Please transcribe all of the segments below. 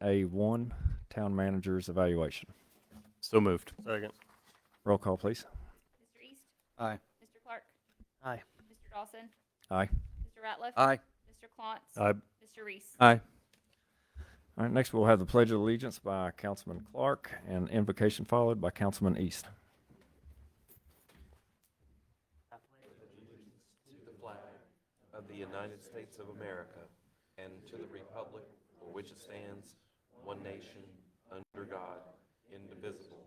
8A1, Town Manager's Evaluation. So moved. Second. Roll call, please. Mr. East? Aye. Mr. Clark? Aye. Mr. Dawson? Aye. Mr. Ratliff? Aye. Mr. Klontz? Aye. Mr. Reese? Aye. All right, next we'll have the Pledge of Allegiance by Councilman Clark and invocation followed by Councilman East. To the flag of the United States of America and to the republic for which it stands, one nation, under God, indivisible,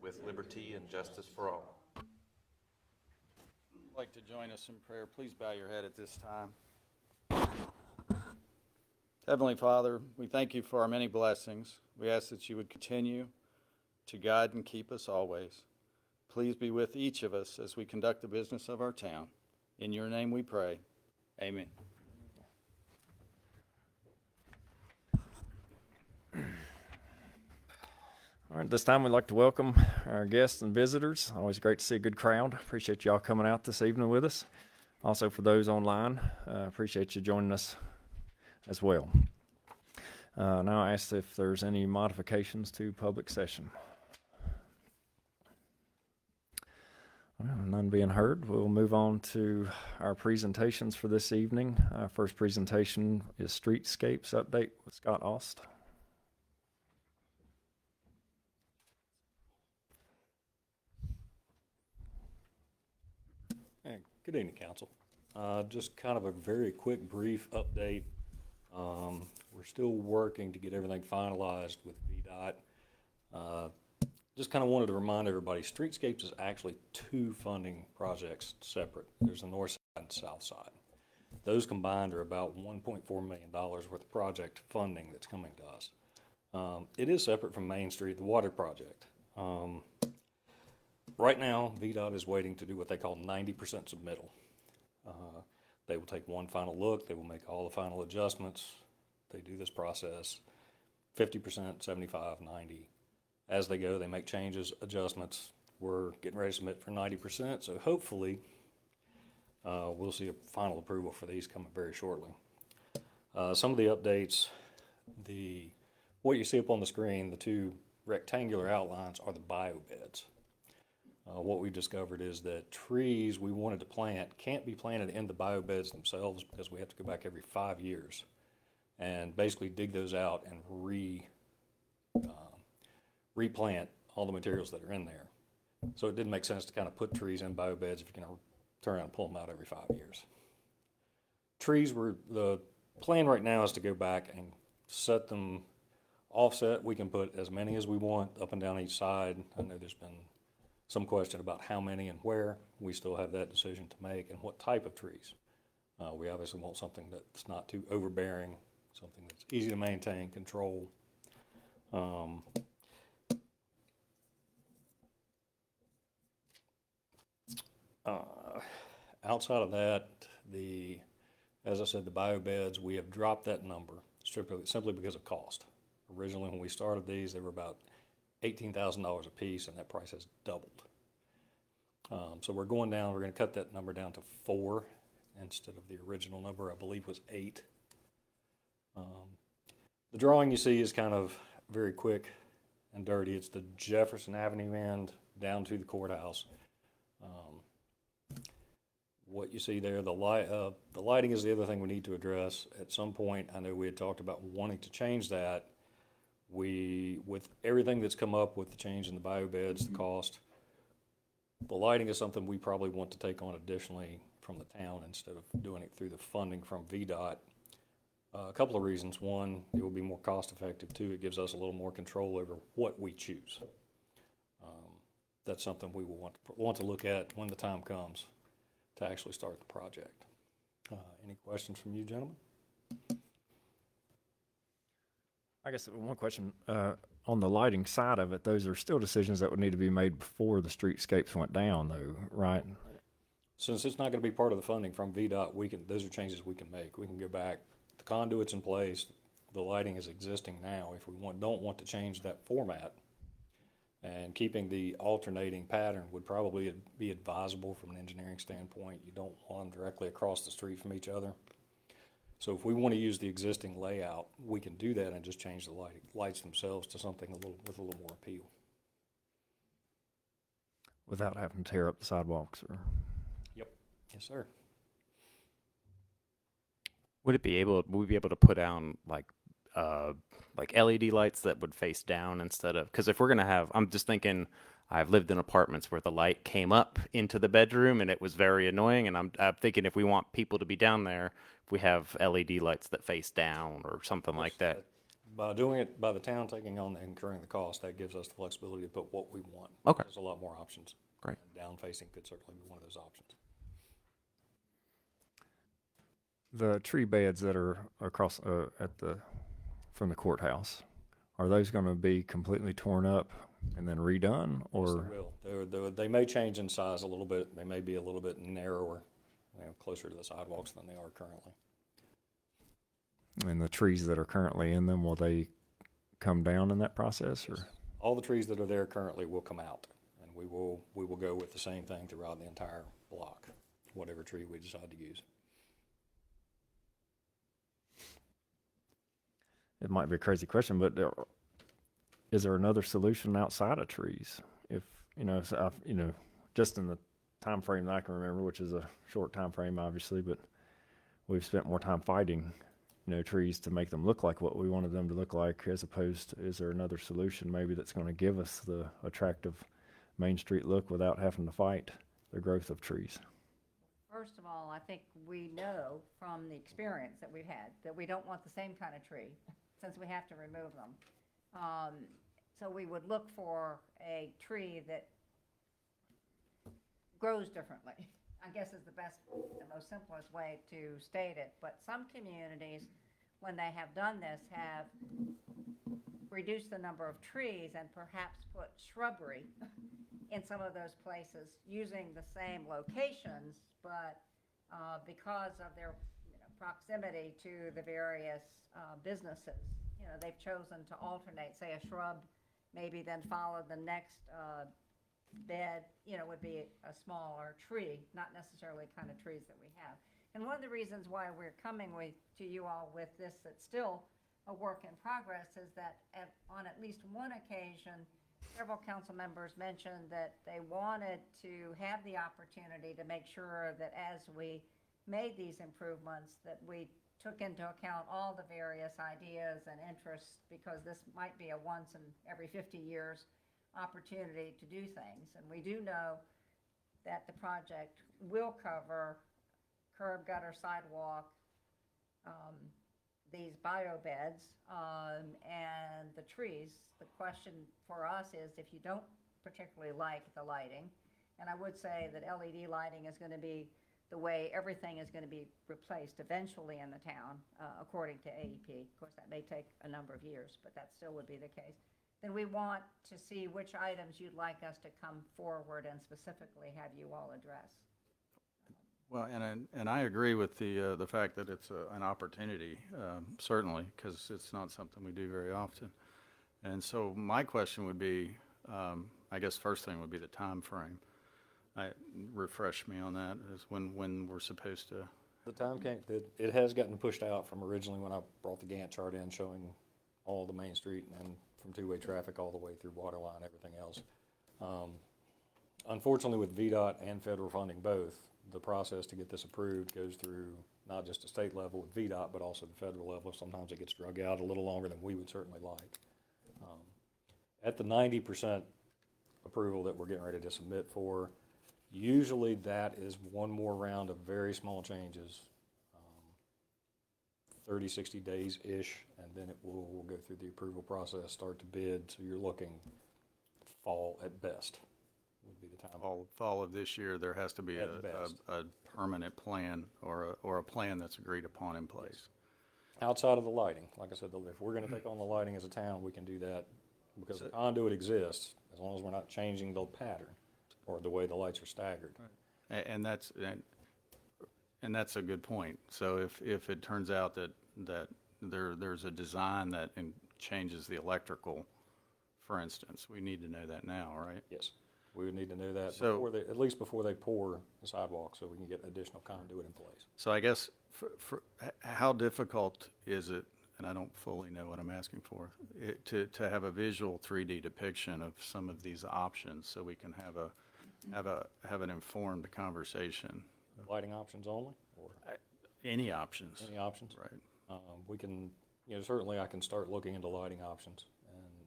with liberty and justice for all. I'd like to join us in prayer. Please bow your head at this time. Heavenly Father, we thank you for our many blessings. We ask that you would continue to guide and keep us always. Please be with each of us as we conduct the business of our town. In your name we pray. Amen. All right, this time we'd like to welcome our guests and visitors. Always great to see a good crowd. Appreciate y'all coming out this evening with us. Also for those online, appreciate you joining us as well. Now I ask if there's any modifications to public session. Well, none being heard, we'll move on to our presentations for this evening. Our first presentation is Streetscapes Update with Scott Aust. Good evening, Council. Just kind of a very quick, brief update. We're still working to get everything finalized with VDOT. Just kind of wanted to remind everybody, Streetscapes is actually two funding projects separate. There's the north side and south side. Those combined are about $1.4 million worth of project funding that's coming to us. It is separate from Main Street, the water project. Right now, VDOT is waiting to do what they call 90% submittal. They will take one final look. They will make all the final adjustments. They do this process 50%, 75, 90. As they go, they make changes, adjustments. We're getting ready to submit for 90%, so hopefully we'll see a final approval for these coming very shortly. Some of the updates, what you see up on the screen, the two rectangular outlines are the biobeds. What we discovered is that trees we wanted to plant can't be planted in the biobeds themselves because we have to go back every 5 years and basically dig those out and replant all the materials that are in there. So it didn't make sense to kind of put trees in biobeds if you're going to turn around and pull them out every 5 years. The plan right now is to go back and set them offset. We can put as many as we want up and down each side. I know there's been some question about how many and where. We still have that decision to make and what type of trees. We obviously want something that's not too overbearing, something that's easy to maintain, control. Outside of that, as I said, the biobeds, we have dropped that number simply because of cost. Originally, when we started these, they were about $18,000 a piece, and that price has doubled. So we're going down. We're going to cut that number down to 4 instead of the original number, I believe, was 8. The drawing you see is kind of very quick and dirty. It's the Jefferson Avenue end down to the courthouse. What you see there, the lighting is the other thing we need to address. At some point, I know we had talked about wanting to change that. With everything that's come up with the change in the biobeds, the cost, the lighting is something we probably want to take on additionally from the town instead of doing it through the funding from VDOT. A couple of reasons. One, it will be more cost effective. Two, it gives us a little more control over what we choose. That's something we will want to look at when the time comes to actually start the project. Any questions from you, gentlemen? I guess one question, on the lighting side of it, those are still decisions that would need to be made before the streetscapes went down though, right? Since it's not going to be part of the funding from VDOT, those are changes we can make. We can go back, the conduit's in place, the lighting is existing now. If we don't want to change that format, and keeping the alternating pattern would probably be advisable from an engineering standpoint. You don't want them directly across the street from each other. So if we want to use the existing layout, we can do that and just change the lights themselves to something with a little more appeal. Without having to tear up the sidewalks or? Yep. Yes, sir. Would we be able to put down like LED lights that would face down instead of, because if we're gonna have, I'm just thinking, I've lived in apartments where the light came up into the bedroom and it was very annoying, and I'm thinking if we want people to be down there, if we have LED lights that face down or something like that. By doing it, by the town taking on and incurring the cost, that gives us the flexibility to put what we want. Okay. There's a lot more options. Great. Down facing could certainly be one of those options. The tree beds that are across from the courthouse, are those going to be completely torn up and then redone, Yes, or? they will. They may change in size a little bit. They may be a little bit narrower, closer to the sidewalks than they are currently. And the trees that are currently in them, will they come down in that process, or? All the trees that are there currently will come out, and we will go with the same thing throughout the entire block, whatever tree we decide to use. It might be a crazy question, but is there another solution outside of trees? If, just in the time frame that I can remember, which is a short time frame, obviously, but we've spent more time fighting, trees to make them look like what we wanted them to look like, as opposed to, is there another solution maybe that's going to give us the attractive Main Street look without having to fight the growth of trees? First of all, I think we know from the experience that we've had that we don't want the same kind of tree since we have to remove them. So we would look for a tree that grows differently, I guess is the most simplest way to state it. But some communities, when they have done this, have reduced the number of trees and perhaps put shrubbery in some of those places using the same locations, but because of their proximity to the various businesses, they've chosen to alternate, say a shrub, maybe then follow the next bed, would be a smaller tree, not necessarily kind of trees that we have. And one of the reasons why we're coming to you all with this that's still a work in progress is that on at least one occasion, several council members mentioned that they wanted to have the opportunity to make sure that as we made these improvements, that we took into account all the various ideas and interests, because this might be a once in every 50 years opportunity to do things. And we do know that the project will cover curb, gutter, sidewalk, these bio beds, and the trees. The question for us is, if you don't particularly like the lighting, and I would say that LED lighting is going to be the way everything is going to be replaced eventually in the town, according to AEP. Of course, that may take a number of years, but that still would be the case. Then we want to see which items you'd like us to come forward and specifically have you all address. Well, and I agree with the fact that it's an opportunity, certainly, because it's not something we do very often. And so my question would be, I guess first thing would be the time frame. Refresh me on that, is when we're supposed to. The time came, it has gotten pushed out from originally when I brought the Gantt chart in showing all the Main Street and from two-way traffic all the way through Waterline, everything else. Unfortunately, with VDOT and federal funding both, the process to get this approved goes through not just the state level with VDOT, but also the federal level. Sometimes it gets drug out a little longer than we would certainly like. At the 90% approval that we're getting ready to submit for, usually that is one more round of very small changes, 30, 60 days-ish, and then it will go through the approval process, start to bid, so you're looking fall at best would be the time. Fall of this year, there has to be At best. a permanent plan or a plan that's agreed upon in place. Outside of the lighting, like I said, if we're gonna take on the lighting as a town, we can do that because the conduit exists, as long as we're not changing the pattern or the way the lights are staggered. And that's a good point. So if it turns out that there's a design that changes the electrical, for instance, we need to know that now, right? Yes. We would need to know that So- before they, at least before they pour the sidewalk, so we can get additional conduit in place. So I guess, how difficult is it, and I don't fully know what I'm asking for, to have a visual 3D depiction of some of these options so we can have an informed conversation? Lighting options only, or Any options, any options? right? We can, certainly I can start looking into lighting options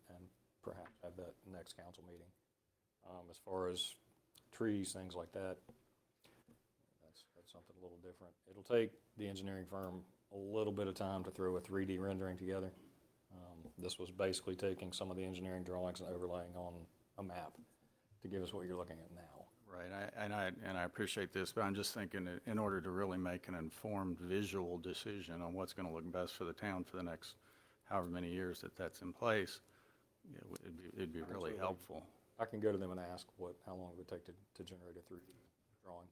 and perhaps have that next council meeting. As far as trees, things like that, that's something a little different. It'll take the engineering firm a little bit of time to throw a 3D rendering together. This was basically taking some of the engineering drawings and overlaying on a map to give us what you're looking at now. Right, and I appreciate this, but I'm just thinking that in order to really make an informed visual decision on what's going to look best for the town for the next however many years that's in place, it'd be really Absolutely. helpful. I can go to them and ask how long it would take to generate a 3D drawing.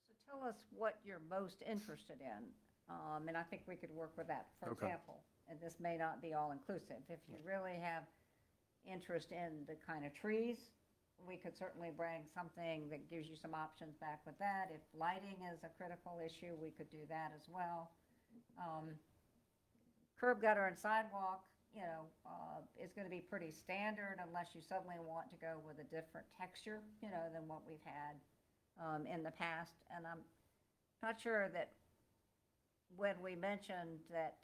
So tell us what you're most interested in, and I think we could work with that. For Okay. example, and this may not be all-inclusive, if you really have interest in the kind of trees, we could certainly bring something that gives you some options back with that. If lighting is a critical issue, we could do that as well. Curb, gutter, and sidewalk, is going to be pretty standard unless you suddenly want to go with a different texture, than what we've had in the past. And I'm not sure that when we mentioned that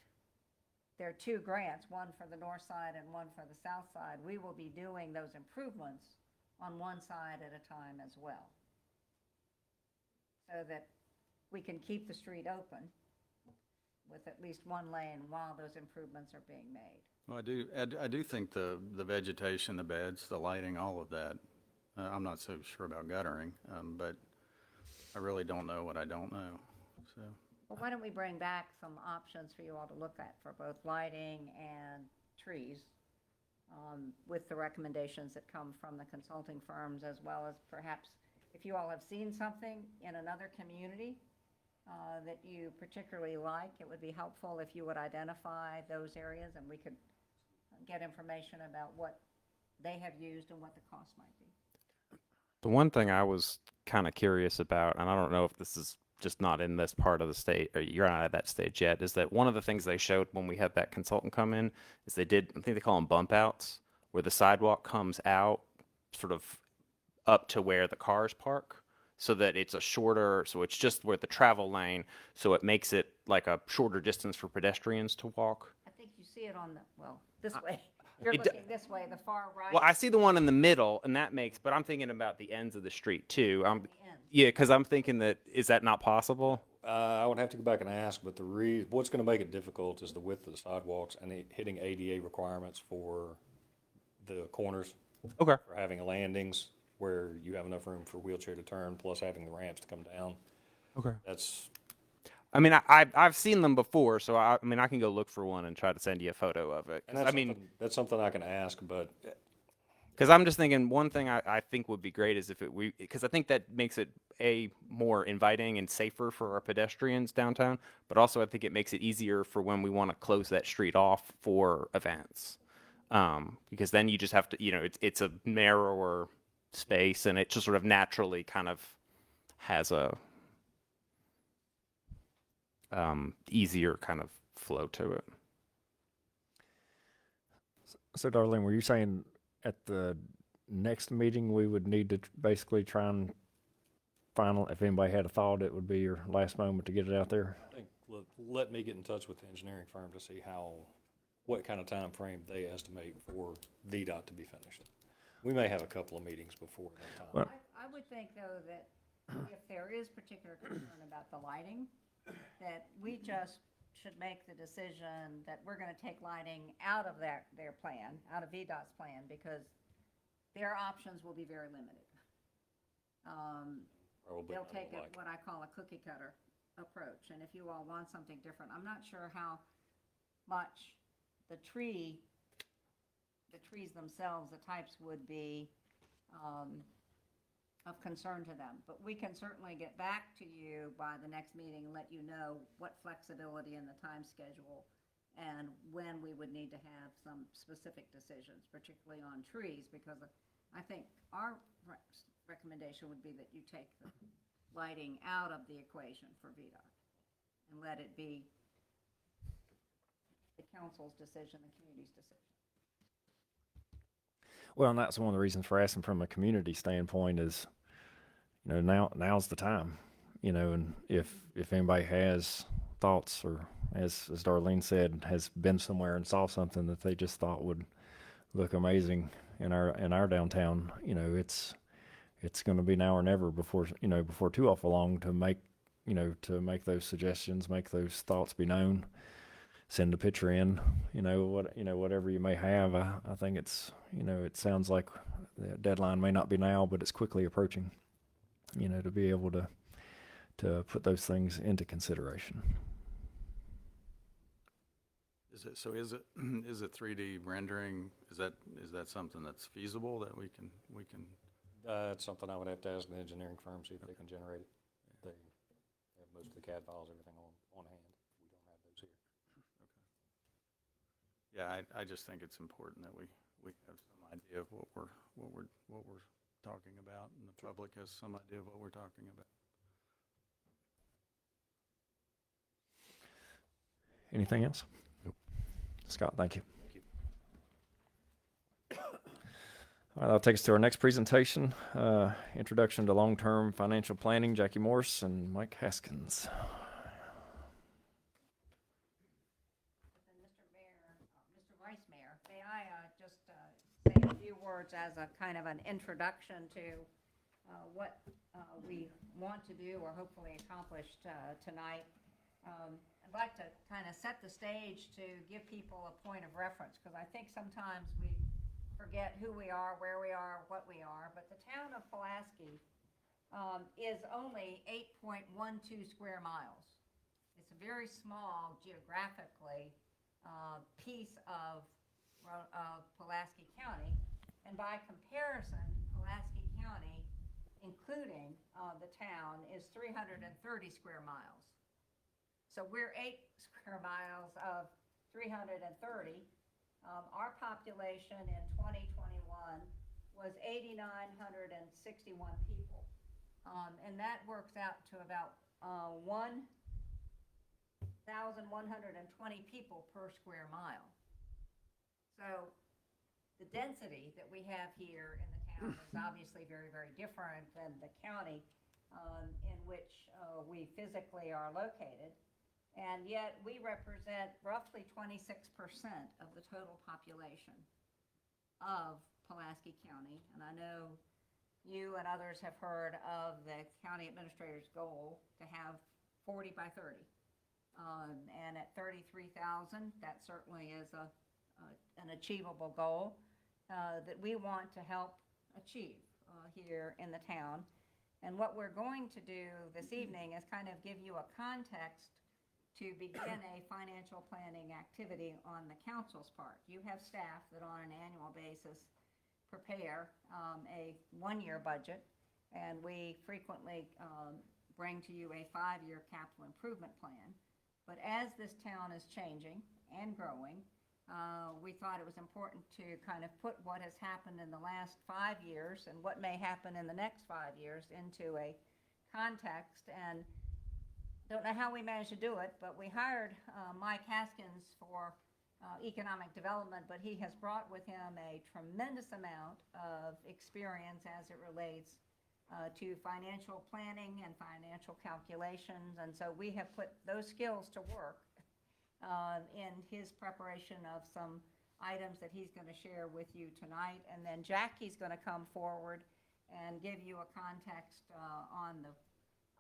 there are two grants, one for the north side and one for the south side, we will be doing those improvements on one side at a time as well, so that we can keep the street open with at least one lane while those improvements are being made. Well, I do think the vegetation, the beds, the lighting, all of that, I'm not so sure about guttering, but I really don't know what I don't know, so. Well, why don't we bring back some options for you all to look at for both lighting and trees, with the recommendations that come from the consulting firms, as well as perhaps if you all have seen something in another community that you particularly like, it would be helpful if you would identify those areas and we could get information about what they have used and what the cost might be. The one thing I was kind of curious about, and I don't know if this is just not in this part of the state, or you're not at that stage yet, is that one of the things they showed when we had that consultant come in is they did, I think they call them bump outs, where the sidewalk comes out sort of up to where the cars park, so that it's a shorter, so it's just where the travel lane, so it makes it like a shorter distance for pedestrians to walk. I think you see it on the, this way. You're it d- looking this way, the far right. Well, I see the one in the middle, and that makes, but I'm thinking about the ends of the street too. the end. Yeah, because I'm thinking that, is that not possible? I would have to go back and ask, but what's going to make it difficult is the width of the sidewalks and hitting ADA requirements for the corners, Okay. for having landings where you have enough room for wheelchair to turn, plus having the ramps to come down. Okay. That's, I mean, I've seen them before, so I mean, I can go look for one and try to send you a photo of it. 'Cause, and I mean, that's something I can ask, but because I'm just thinking one thing I think would be great is if because I think that makes it more inviting and safer for our pedestrians downtown, but also I think it makes it easier for when we want to close that street off for events, because then you just have to, it's a narrower space and it just sort of naturally kind of has a easier kind of flow to it. So Darlene, were you saying at the next meeting, we would need to basically try and if anybody had a thought, it would be your last moment to get it out there? I think let me get in touch with the engineering firm to see what kind of time frame they estimate for VDOT to be finished. We may have a couple of meetings before that time. Well- I would think, though, that if there is particular concern about the lighting, that we just should make the decision that we're going to take lighting out of their plan, out of VDOT's plan, because their options will be very limited. Probably They'll not take like- what I call a cookie cutter approach, and if you all want something different, I'm not sure how much the trees themselves, the types would be of concern to them. But we can certainly get back to you by the next meeting and let you know what flexibility in the time schedule and when we would need to have some specific decisions, particularly on trees, because I think our recommendation would be that you take the lighting out of the equation for VDOT and let it be the council's decision, the community's decision. Well, and that's one of the reasons for asking from a community standpoint is, now's the time, and if anybody has thoughts or as Darlene said, has been somewhere and saw something that they just thought would look amazing in our downtown, it's going to be now or never before too awful long to make those suggestions, make those thoughts be known, send a picture in, whatever you may have. I think it's, it sounds like the deadline may not be now, but it's quickly approaching, to be able to put those things into consideration. Is it 3D rendering? Is that something that's feasible that we can? It's something I would have to ask the engineering firm, see if they can generate it. They have most of the CAD files, everything on hand. We don't have those here. Yeah, I just think it's important that we have some idea of what we're talking about, and the public has some idea of what we're talking about. Anything else? Nope. Scott, thank you. All right, that'll take us to our next presentation, Introduction to Long-Term Financial Planning, Jackie Morse and Mike Haskins. And Mr. Mayor, Mr. Vice Mayor, may I just say a few words as a kind of an introduction to what we want to do or hopefully accomplish tonight. I'd like to kind of set the stage to give people a point of reference, because I think sometimes we forget who we are, where we are, what we are. But the town of Pulaski is only 8.12 square miles. It's a very small geographically piece of Pulaski County. And by comparison, Pulaski County, including the town, is 330 square miles. So we're 8 square miles of 330. Our population in 2021 was 8,961 people. And that works out to about 1,120 people per square mile. So the density that we have here in the town is obviously very, very different than the county in which we physically are located. And yet we represent roughly 26% of the total population of Pulaski County. And I know you and others have heard of the county administrator's goal to have 40 by 30. And at 33,000, that certainly is an achievable goal that we want to help achieve here in the town. And what we're going to do this evening is kind of give you a context to begin a financial planning activity on the council's part. You have staff that on an annual basis prepare a one-year budget, and we frequently bring to you a 5-year capital improvement plan. But as this town is changing and growing, we thought it was important to kind of put what has happened in the last 5 years and what may happen in the next 5 years into a context. And don't know how we managed to do it, but we hired Mike Haskins for economic development, but he has brought with him a tremendous amount of experience as it relates to financial planning and financial calculations. And so we have put those skills to work in his preparation of some items that he's going to share with you tonight. And then Jackie's going to come forward and give you a context on the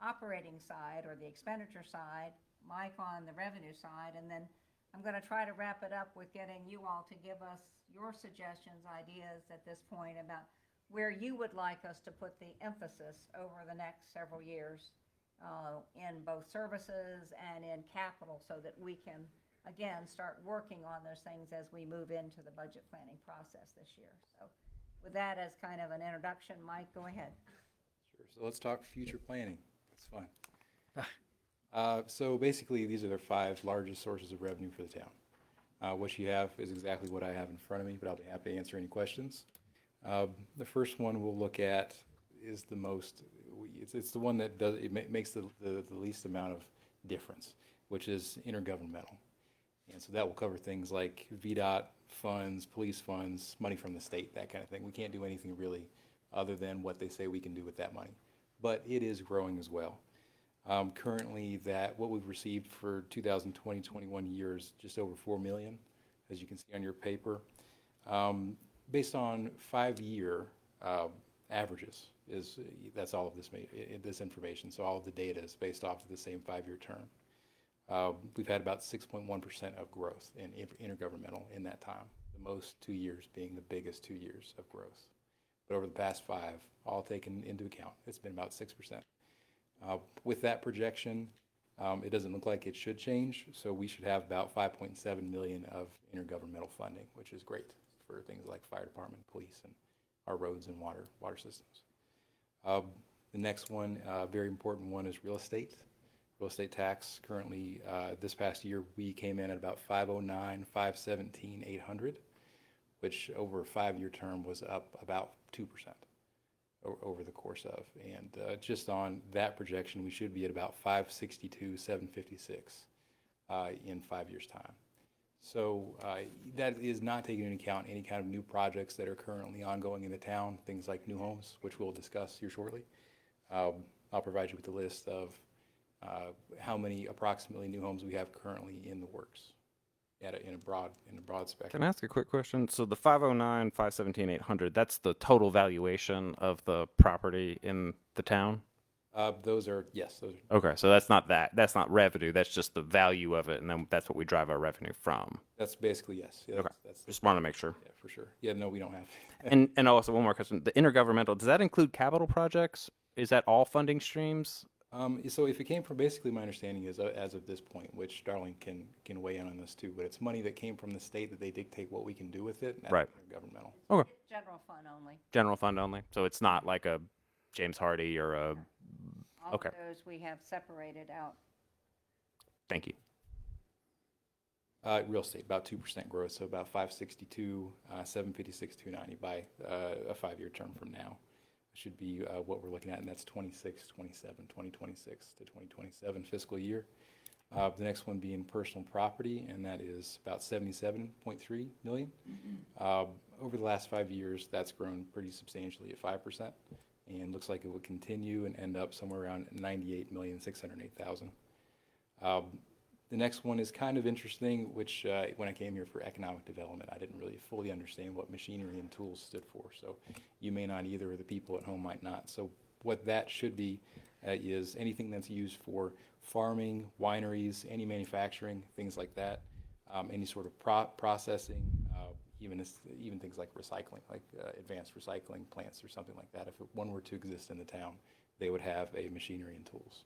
operating side or the expenditure side, Mike on the revenue side, and then I'm going to try to wrap it up with getting you all to give us your suggestions, ideas at this point about where you would like us to put the emphasis over the next several years in both services and in capital, so that we can, again, start working on those things as we move into the budget planning process this year. So with that as kind of an introduction, Mike, go ahead. Sure. So let's talk future planning. That's fine. So basically, these are the 5 largest sources of revenue for the town. What you have is exactly what I have in front of me, but I'll be happy to answer any questions. The first one we'll look at is the most, it's the one that does, makes the least amount of difference, which is intergovernmental. And so that will cover things like VDOT funds, police funds, money from the state, that kind of thing. We can't do anything really other than what they say we can do with that money. But it is growing as well. Currently, what we've received for 2020-21 year is just over 4 million, as you can see on your paper. Based on 5-year averages, that's all of this information. So all of the data is based off of the same 5-year term. We've had about 6.1% of growth in intergovernmental in that time, the most 2 years being the biggest 2 years of growth. But over the past 5, all taken into account, it's been about 6%. With that projection, it doesn't look like it should change, so we should have about 5.7 million of intergovernmental funding, which is great for things like fire department, police, and our roads and water systems. The next one, very important one, is real estate. Real estate tax currently, this past year, we came in at about 509, 517, 800, which over a 5-year term was up about 2% over the course of. And just on that projection, we should be at about 562, 756 in 5 years' time. So that is not taking into account any kind of new projects that are currently ongoing in the town, things like new homes, which we'll discuss here shortly. I'll provide you with a list of how many approximately new homes we have currently in the works in a broad spectrum. Can I ask a quick question? So the 509, 517, 800, that's the total valuation of the property in the town? Those are, yes, those are. Okay, so that's not revenue, that's just the value of it, and then that's what we drive our revenue from. That's basically, yes. Yeah, Okay, that's just want to make sure. yeah, for sure. Yeah, no, we don't have. And also one more question, the intergovernmental, does that include capital projects? Is that all funding streams? So if it came from, basically my understanding is, as of this point, which Darling can weigh in on this too, but it's money that came from the state that they dictate what we can do with it, and that's Right. intergovernmental. Okay, General fund only. general fund only, so it's not like a James Hardy or a, All Okay. of those we have separated out. thank you. Real estate, about 2% growth, so about 562, 756, 290 by a 5-year term from now. Should be what we're looking at, and that's 26, 27, 2026 to 2027 fiscal year. The next one being personal property, and that is about 77.3 million. Over the last 5 years, that's grown pretty substantially at 5%, and looks like it will continue and end up somewhere around 98,608,000. The next one is kind of interesting, which when I came here for economic development, I didn't really fully understand what machinery and tools stood for. So you may not either, or the people at home might not. So what that should be is anything that's used for farming, wineries, any manufacturing, things like that, any sort of processing, even things like recycling, like advanced recycling plants or something like that. If one were to exist in the town, they would have a machinery and tools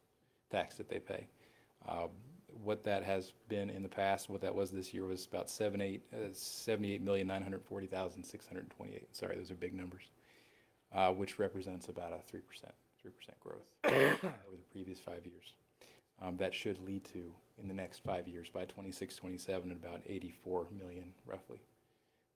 tax that they pay. What that has been in the past, what that was this year, was about 78,940,628. Sorry, those are big numbers, which represents about a 3% growth over the previous 5 years. That should lead to, in the next 5 years, by 26, 27, about 84 million, roughly.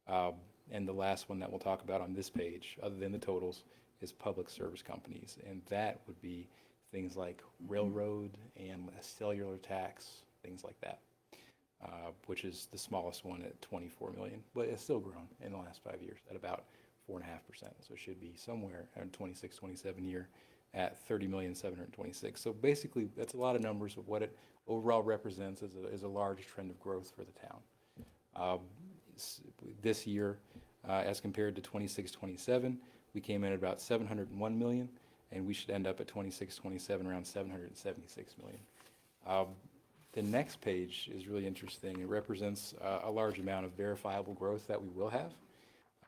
And the last one that we'll talk about on this page, other than the totals, is public service companies, and that would be things like railroad and a cellular tax, things like that, which is the smallest one at 24 million, but it's still grown in the last 5 years at about 4.5%. So it should be somewhere in 26, 27 year at 30,726,000. So basically, that's a lot of numbers of what it overall represents as a large trend of growth for the town. This year, as compared to 26, 27, we came in at about 701 million. And we should end up at 26, 27, around 776 million. The next page is really interesting. It represents a large amount of verifiable growth that we will have.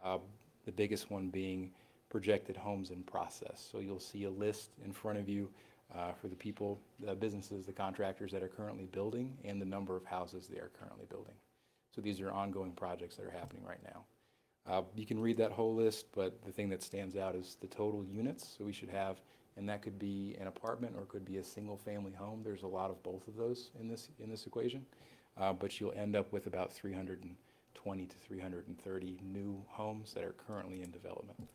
The biggest one being projected homes in process. So you'll see a list in front of you for the people, the businesses, the contractors that are currently building, and the number of houses they are currently building. So these are ongoing projects that are happening right now. You can read that whole list, but the thing that stands out is the total units. So we should have, and that could be an apartment or it could be a single-family home. There's a lot of both of those in this equation, but you'll end up with about 320 to 330 new homes that are currently in development.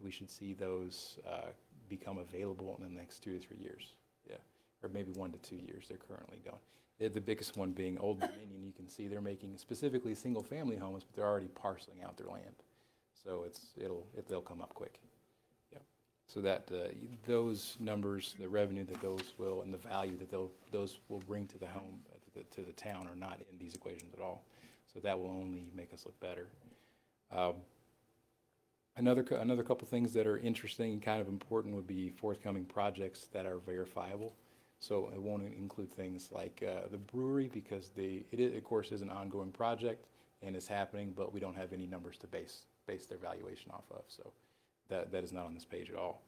We should see those become available in the next 2 to 3 years. Yeah, or maybe 1 to 2 years. They're currently going. The biggest one being Old Dominion. You can see they're making specifically single-family homes, but they're already parceling out their land. So they'll come up quick. Yeah. So that those numbers, the revenue that those will, and the value that those will bring to the home, to the town, are not in these equations at all. So that will only make us look better. Another couple things that are interesting and kind of important would be forthcoming projects that are verifiable. So it won't include things like the brewery, because it of course is an ongoing project and it's happening, but we don't have any numbers to base their valuation off of. So that is not on this page at all.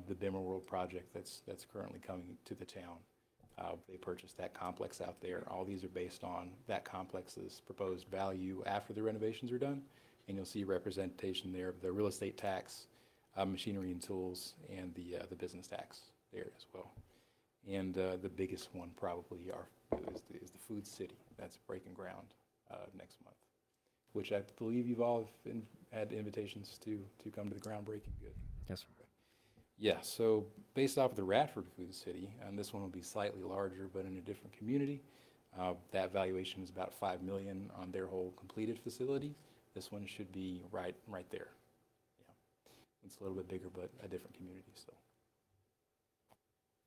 The Bimmer World project that's currently coming to the town. They purchased that complex out there. All these are based on that complex's proposed value after the renovations are done. And you'll see representation there of the real estate tax, machinery and tools, and the business tax there as well. And the biggest one probably is the Food City. That's breaking ground next month, which I believe you've all had invitations to come to the groundbreaking. Good. Yes, sir. Yeah, so based off of the Radford Food City, and this one will be slightly larger, but in a different community, that valuation is about $5 million on their whole completed facility. This one should be right there. Yeah, it's a little bit bigger, but a different community still.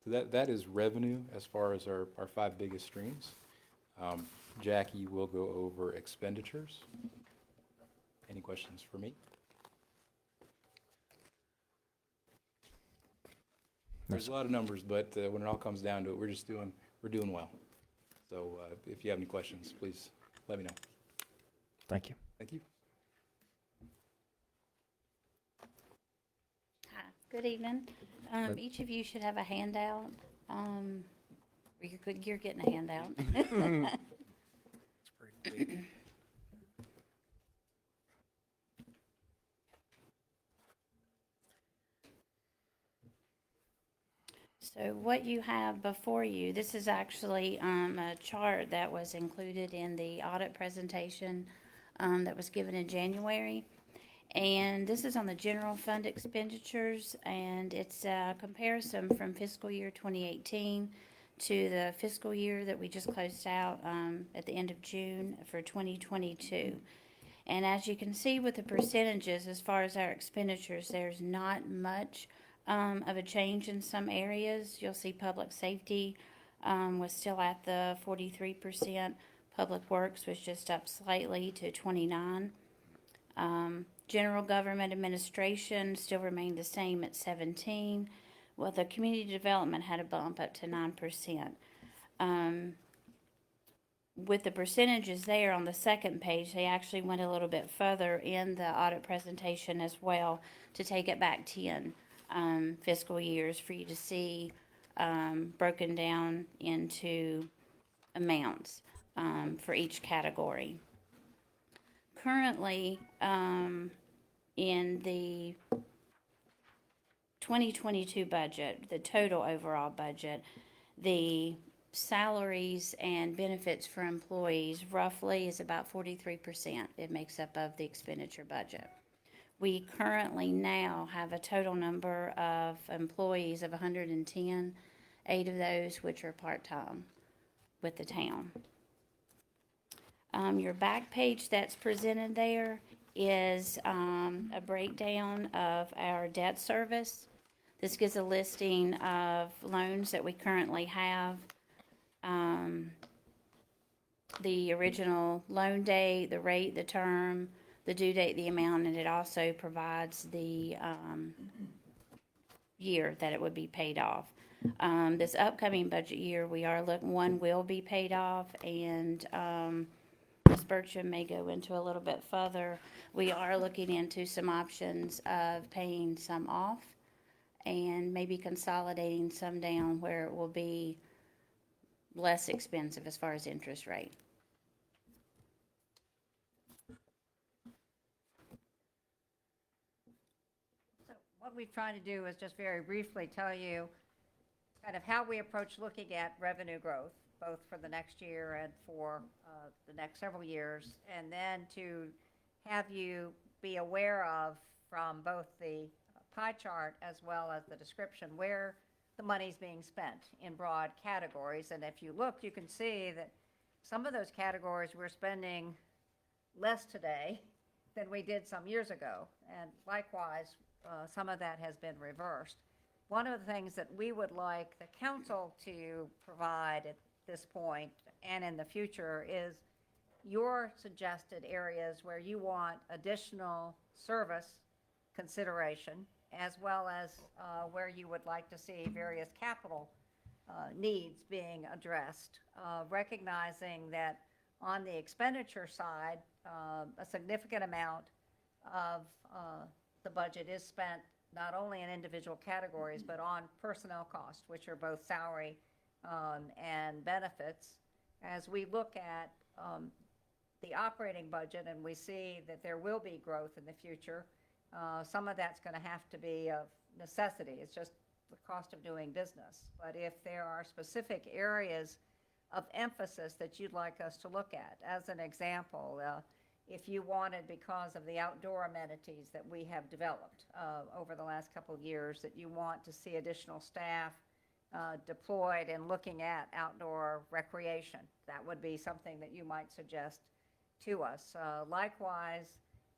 So that is revenue as far as our 5 biggest streams. Jackie will go over expenditures. Any questions for me? There's a lot of numbers, but when it all comes down to it, we're doing well. So if you have any questions, please let me know. Thank you. Thank you. Hi, good evening. Each of you should have a handout. You're getting a handout. So what you have before you, this is actually a chart that was included in the audit presentation that was given in January. And this is on the general fund expenditures, and it's a comparison from fiscal year 2018 to the fiscal year that we just closed out at the end of June for 2022. And as you can see with the percentages, as far as our expenditures, there's not much of a change in some areas. You'll see public safety was still at the 43%. Public works was just up slightly to 29%. General government administration still remained the same at 17%. Well, the community development had a bump up to 9%. With the percentages there on the second page, they actually went a little bit further in the audit presentation as well to take it back 10 fiscal years for you to see broken down into amounts for each category. Currently, in the 2022 budget, the total overall budget, the salaries and benefits for employees roughly is about 43%. It makes up of the expenditure budget. We currently now have a total number of employees of 110, 8 of those which are part-time with the town. Your back page that's presented there is a breakdown of our debt service. This gives a listing of loans that we currently have, the original loan date, the rate, the term, the due date, the amount, and it also provides the year that it would be paid off. This upcoming budget year, we are looking, one will be paid off, and Ms. Burcham may go into a little bit further. We are looking into some options of paying some off and maybe consolidating some down where it will be less expensive as far as interest rate. So what we've tried to do is just very briefly tell you kind of how we approach looking at revenue growth, both for the next year and for the next several years, and then to have you be aware of from both the pie chart as well as the description where the money's being spent in broad categories. And if you look, you can see that some of those categories we're spending less today than we did some years ago. And likewise, some of that has been reversed. One of the things that we would like the council to provide at this point and in the future is your suggested areas where you want additional service consideration, as well as where you would like to see various capital needs being addressed, recognizing that on the expenditure side, a significant amount of the budget is spent not only in individual categories, but on personnel costs, which are both salary and benefits. As we look at the operating budget and we see that there will be growth in the future, some of that's going to have to be of necessity. It's just the cost of doing business. But if there are specific areas of emphasis that you'd like us to look at, as an example, if you wanted, because of the outdoor amenities that we have developed over the last couple of years, that you want to see additional staff deployed in looking at outdoor recreation, that would be something that you might suggest to us. Likewise,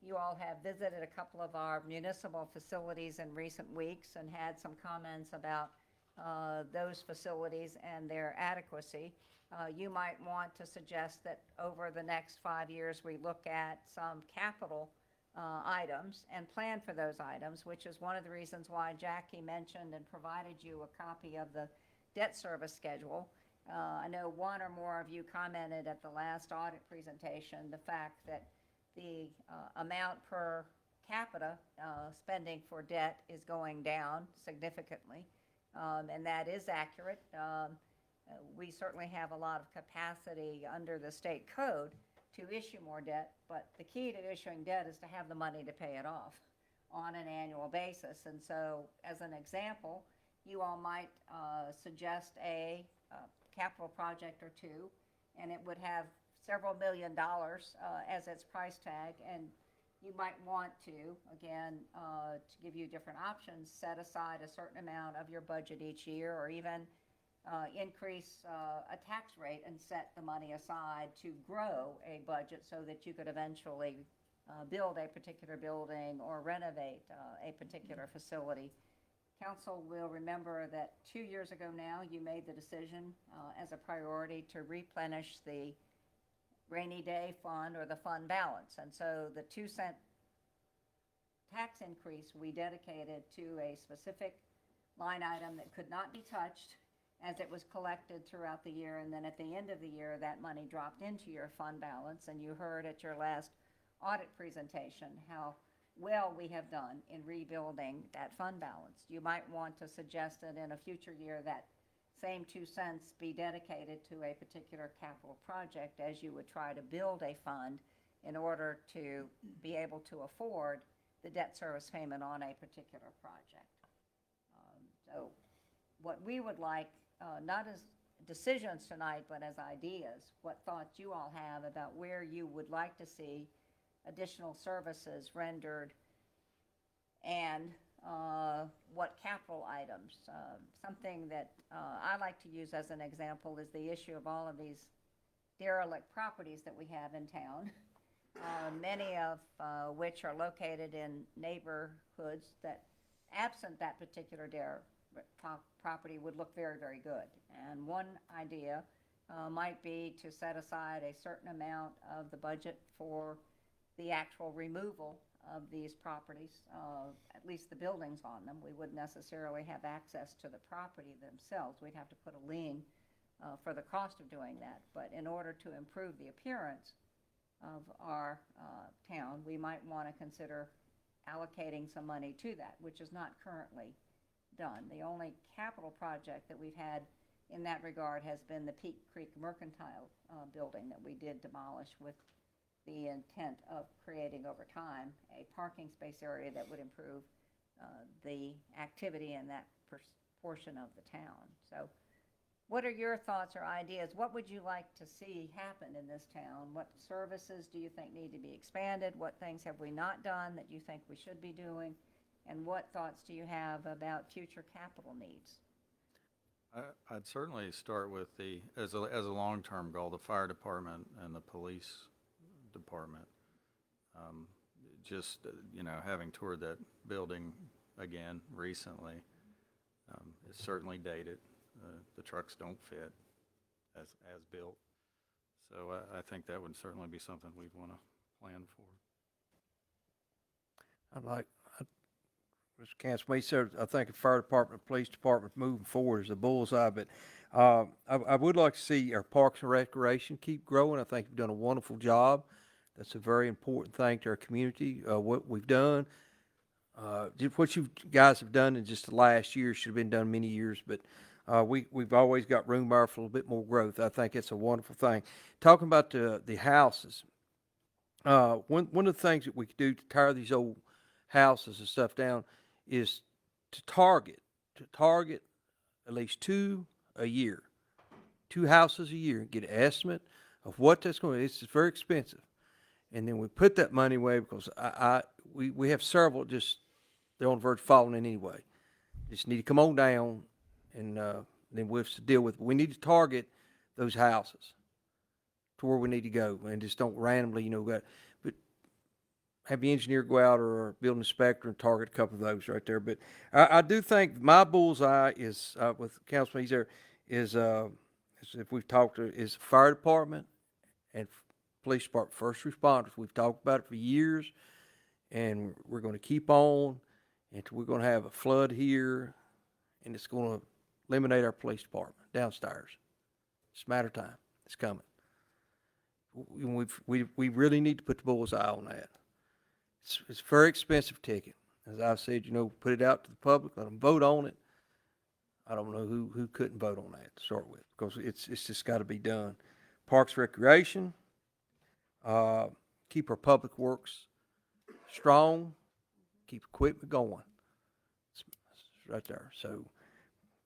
you all have visited a couple of our municipal facilities in recent weeks and had some comments about those facilities and their adequacy. You might want to suggest that over the next 5 years, we look at some capital items and plan for those items, which is one of the reasons why Jackie mentioned and provided you a copy of the debt service schedule. I know one or more of you commented at the last audit presentation the fact that the amount per capita spending for debt is going down significantly, and that is accurate. We certainly have a lot of capacity under the state code to issue more debt, but the key to issuing debt is to have the money to pay it off on an annual basis. And so, as an example, you all might suggest a capital project or two, and it would have several $1 million as its price tag, and you might want to, again, to give you different options, set aside a certain amount of your budget each year, or even increase a tax rate and set the money aside to grow a budget so that you could eventually build a particular building or renovate a particular facility. Council will remember that 2 years ago now, you made the decision as a priority to replenish the rainy day fund or the fund balance. And so the 2-cent tax increase we dedicated to a specific line item that could not be touched as it was collected throughout the year. And then at the end of the year, that money dropped into your fund balance. And you heard at your last audit presentation how well we have done in rebuilding that fund balance. You might want to suggest that in a future year that same 2 cents be dedicated to a particular capital project as you would try to build a fund in order to be able to afford the debt service payment on a particular project. So what we would like, not as decisions tonight, but as ideas, what thoughts you all have about where you would like to see additional services rendered and what capital items. Something that I like to use as an example is the issue of all of these derelict properties that we have in town, many of which are located in neighborhoods that, absent that particular derelict property, would look very, very good. And one idea might be to set aside a certain amount of the budget for the actual removal of these properties, at least the buildings on them. We wouldn't necessarily have access to the property themselves. We'd have to put a lien for the cost of doing that. But in order to improve the appearance of our town, we might want to consider allocating some money to that, which is not currently done. The only capital project that we've had in that regard has been the Peak Creek Mercantile building that we did demolish with the intent of creating over time a parking space area that would improve the activity in that portion of the town. So what are your thoughts or ideas? What would you like to see happen in this town? What services do you think need to be expanded? What things have we not done that you think we should be doing? And what thoughts do you have about future capital needs? I'd certainly start with as a long-term goal, the fire department and the police department. Just, having toured that building again recently, it's certainly dated. The trucks don't fit as built. So I think that would certainly be something we'd want to plan for. Mr. Cancel, said, I think the fire department, police department moving forward is a bullseye, but I would like to see our parks and recreation keep growing. I think you've done a wonderful job. That's a very important thing to our community. What we've done, what you guys have done in just the last year should have been done many years, but we've always got room there for a little bit more growth. I think it's a wonderful thing. Talking about the houses, one of the things that we could do to tear these old houses and stuff down is to target at least 2 a year, 2 houses a year, and get an estimate of what that's going to be. It's very expensive. And then we put that money away because we have several just, they're on the verge of falling in anyway. Just need to come on down and then we'll have to deal with it. We need to target those houses to where we need to go and just don't randomly, but have the engineer go out or a building inspector and target a couple of those right there. But I do think my bullseye is, with Councilman, he's there, is if we've talked to, is fire department and police department, first responders. We've talked about it for years, and we're going to keep on until we're going to have a flood here, and it's going to eliminate our police department downstairs. It's a matter of time. It's coming. We really need to put the bullseye on that. It's a very expensive ticket. As I said, put it out to the public, let them vote on it. I don't know who couldn't vote on that to start with, because it's just got to be done. Parks Recreation, keep our public works strong, keep equipment going. It's right there. So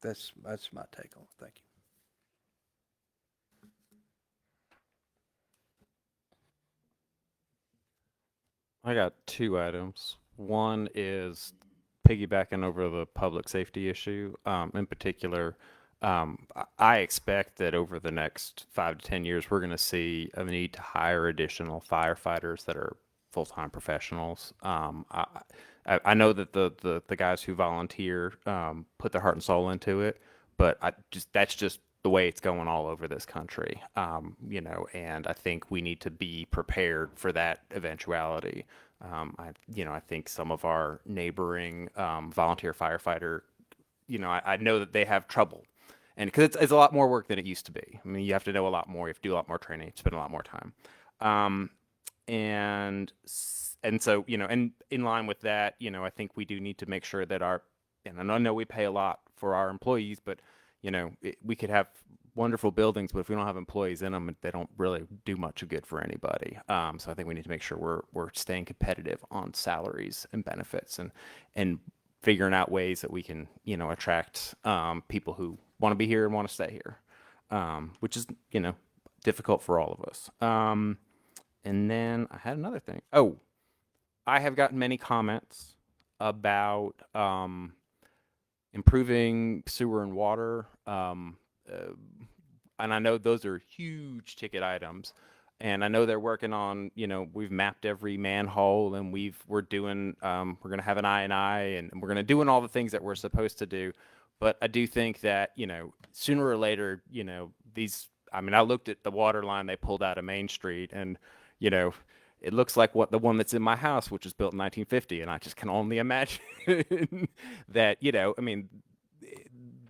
that's my take on it. Thank you. I got 2 items. One is piggybacking over the public safety issue. In particular, I expect that over the next 5 to 10 years, we're going to see a need to hire additional firefighters that are full-time professionals. I know that the guys who volunteer put their heart and soul into it, but that's just the way it's going all over this country, and I think we need to be prepared for that eventuality. I think some of our neighboring volunteer firefighter, I know that they have trouble, and because it's a lot more work than it used to be. I mean, you have to know a lot more, you have to do a lot more training, spend a lot more time, and so and in line with that, I think we do need to make sure that and I know we pay a lot for our employees, but we could have wonderful buildings, but if we don't have employees in them, they don't really do much good for anybody. So I think we need to make sure we're staying competitive on salaries and benefits and figuring out ways that we can, attract people who want to be here and want to stay here, which is, difficult for all of us. And then I had another thing. Oh, I have gotten many comments about improving sewer and water. And I know those are huge ticket items, and I know they're working on, we've mapped every manhole, and we're doing, we're going to have an I&I, and we're going to doing all the things that we're supposed to do. But I do think that, sooner or later, I looked at the water line they pulled out of Main Street, and, it looks like the one that's in my house, which was built in 1950, and I just can only imagine that,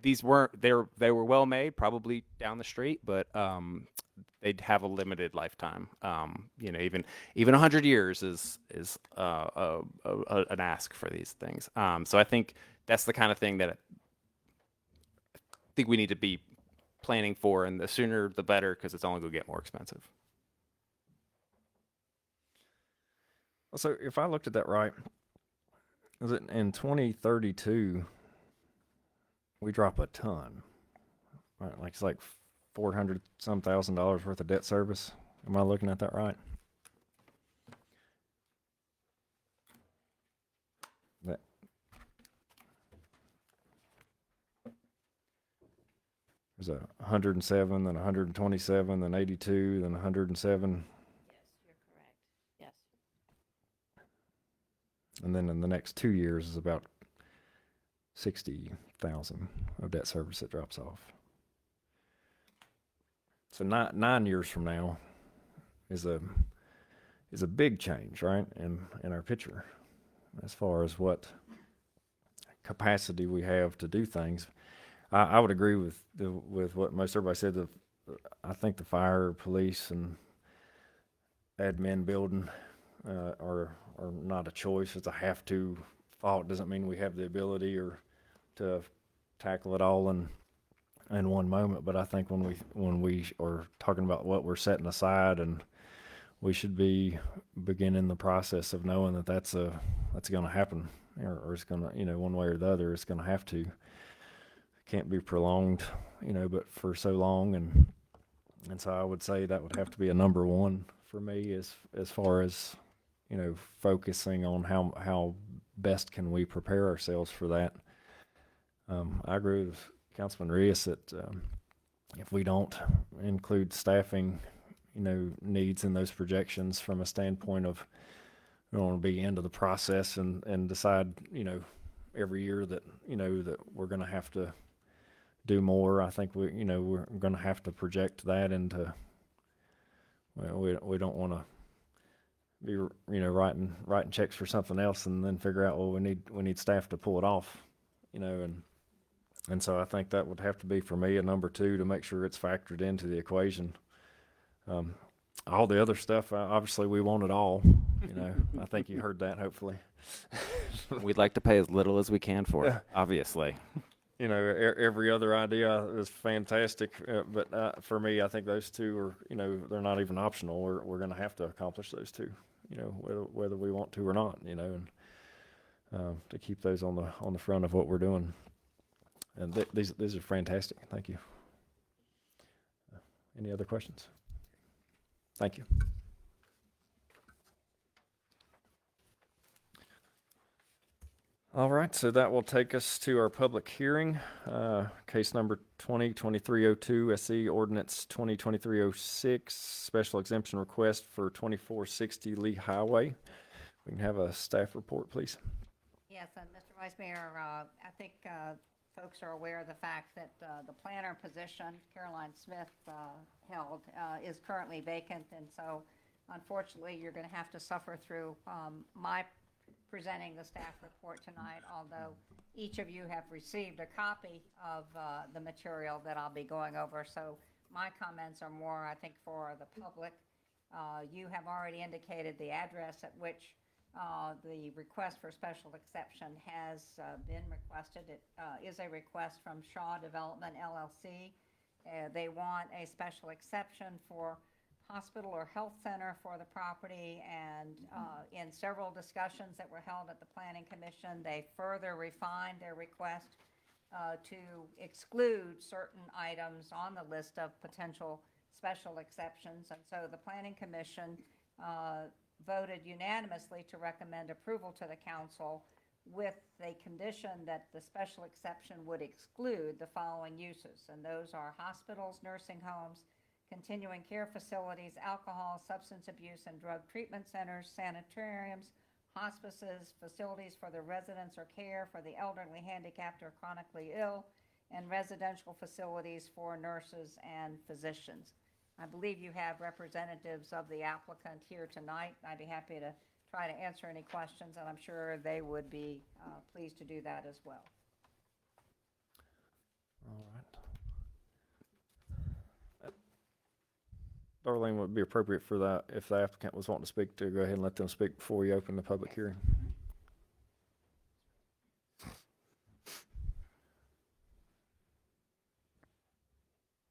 these they were well made, probably down the street, but they'd have a limited lifetime. Even 100 years is an ask for these things. So I think that's the kind of thing that I think we need to be planning for, and the sooner the better, because it's only going to get more expensive. So if I looked at that right, is it in 2032, we drop a ton right, like it's like 400 some thousand dollars worth of debt service. Am I looking at that right? That there's a 107, then 127, then 82, then 107, Yes, you're correct. Yes. and then in the next 2 years is about 60,000 of debt service that drops off. So 9 years from now is a big change, right? In our picture, as far as what capacity we have to do things. I would agree with what most everybody said. I think the fire, police, and admin building are not a choice. It's a have to thought. Doesn't mean we have the ability or to tackle it all in one moment. But I think when we are talking about what we're setting aside, and we should be beginning the process of knowing that that's going to happen, or it's going to, one way or the other, it's going to have to. Can't be prolonged, but for so long, and so I would say that would have to be a number one for me as far as focusing on how best can we prepare ourselves for that. I agree with Councilman Reyes that if we don't include staffing, needs in those projections from a standpoint of we don't want to be into the process and decide every year that that we're going to have to do more. I think we're going to have to project that into. Well, we don't want to be writing checks for something else and then figure out, well, we need staff to pull it off, and so I think that would have to be for me a number two to make sure it's factored into the equation. All the other stuff, obviously we want it all. I think you heard that, hopefully. We'd like to pay as little as we can for it, obviously. Every other idea is fantastic, but for me, I think those two are, they're not even optional. We're going to have to accomplish those two, whether we want to or not, and to keep those on the front of what we're doing. And these are fantastic. Thank you. Any other questions? Thank you. All right, so that will take us to our public hearing, case number 202302 SE Ordinance 202306, special exemption request for 2460 Lee Highway. We can have a staff report, please. Yes, and Mr. Vice Mayor, I think folks are aware of the fact that the planner position Caroline Smith held is currently vacant, and so unfortunately you're going to have to suffer through my presenting the staff report tonight, although each of you have received a copy of the material that I'll be going over. So my comments are more, I think, for the public. You have already indicated the address at which the request for special exception has been requested. It is a request from Shaw Development, LLC. They want a special exception for hospital or health center for the property, and in several discussions that were held at the Planning Commission, they further refined their request to exclude certain items on the list of potential special exceptions. And so the Planning Commission voted unanimously to recommend approval to the council with the condition that the special exception would exclude the following uses, and those are hospitals, nursing homes, continuing care facilities, alcohol, substance abuse and drug treatment centers, sanitariums, hospices, facilities for the residents or care for the elderly, handicapped, or chronically ill, and residential facilities for nurses and physicians. I believe you have representatives of the applicant here tonight. I'd be happy to try to answer any questions, and I'm sure they would be pleased to do that as well. All right. Darlene, would it be appropriate for that if the applicant was wanting to speak to go ahead and let them speak before we open the public hearing?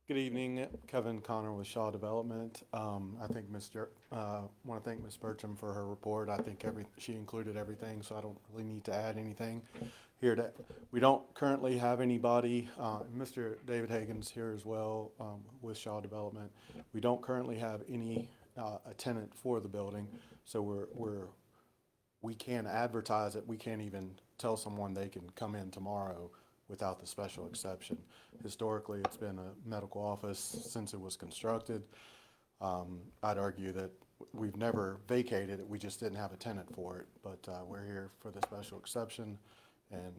Good evening, Kevin Connor with Shaw Development. I think want to thank Ms. Bertram for her report. I think she included everything, so I don't really need to add anything here. We don't currently have anybody, Mr. David Hagan's here as well with Shaw Development. We don't currently have any a tenant for the building, so we can advertise it. We can't even tell someone they can come in tomorrow without the special exception. Historically, it's been a medical office since it was constructed. I'd argue that we've never vacated it, we just didn't have a tenant for it, but we're here for the special exception and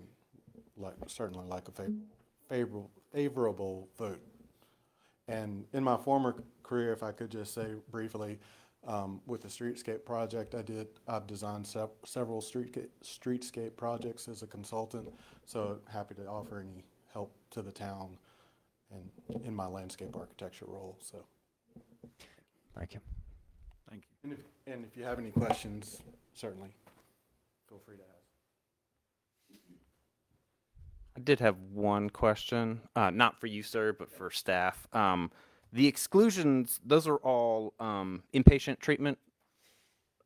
certainly like a favorable vote. And in my former career, if I could just say briefly, with the streetscape project I've designed several streetscape projects as a consultant, so happy to offer any help to the town and in my landscape architecture role. So Thank you. Thank you. and if you have any questions, certainly feel free to ask. I did have one question, not for you, sir, but for staff. The exclusions, those are all inpatient treatment,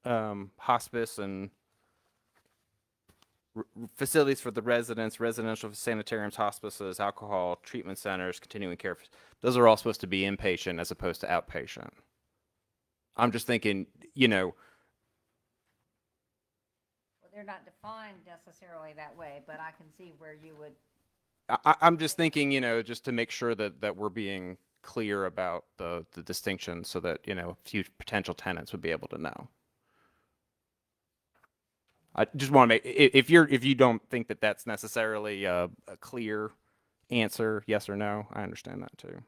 hospice, and facilities for the residents, residential sanitariums, hospices, alcohol treatment centers, continuing care. Those are all supposed to be inpatient as opposed to outpatient. I'm just thinking, Well, they're not defined necessarily that way, but I can see where you would. I'm just thinking, just to make sure that we're being clear about the distinction so that, future potential tenants would be able to know. I just want to make, if you don't think that that's necessarily a clear answer, yes or no, I understand that too.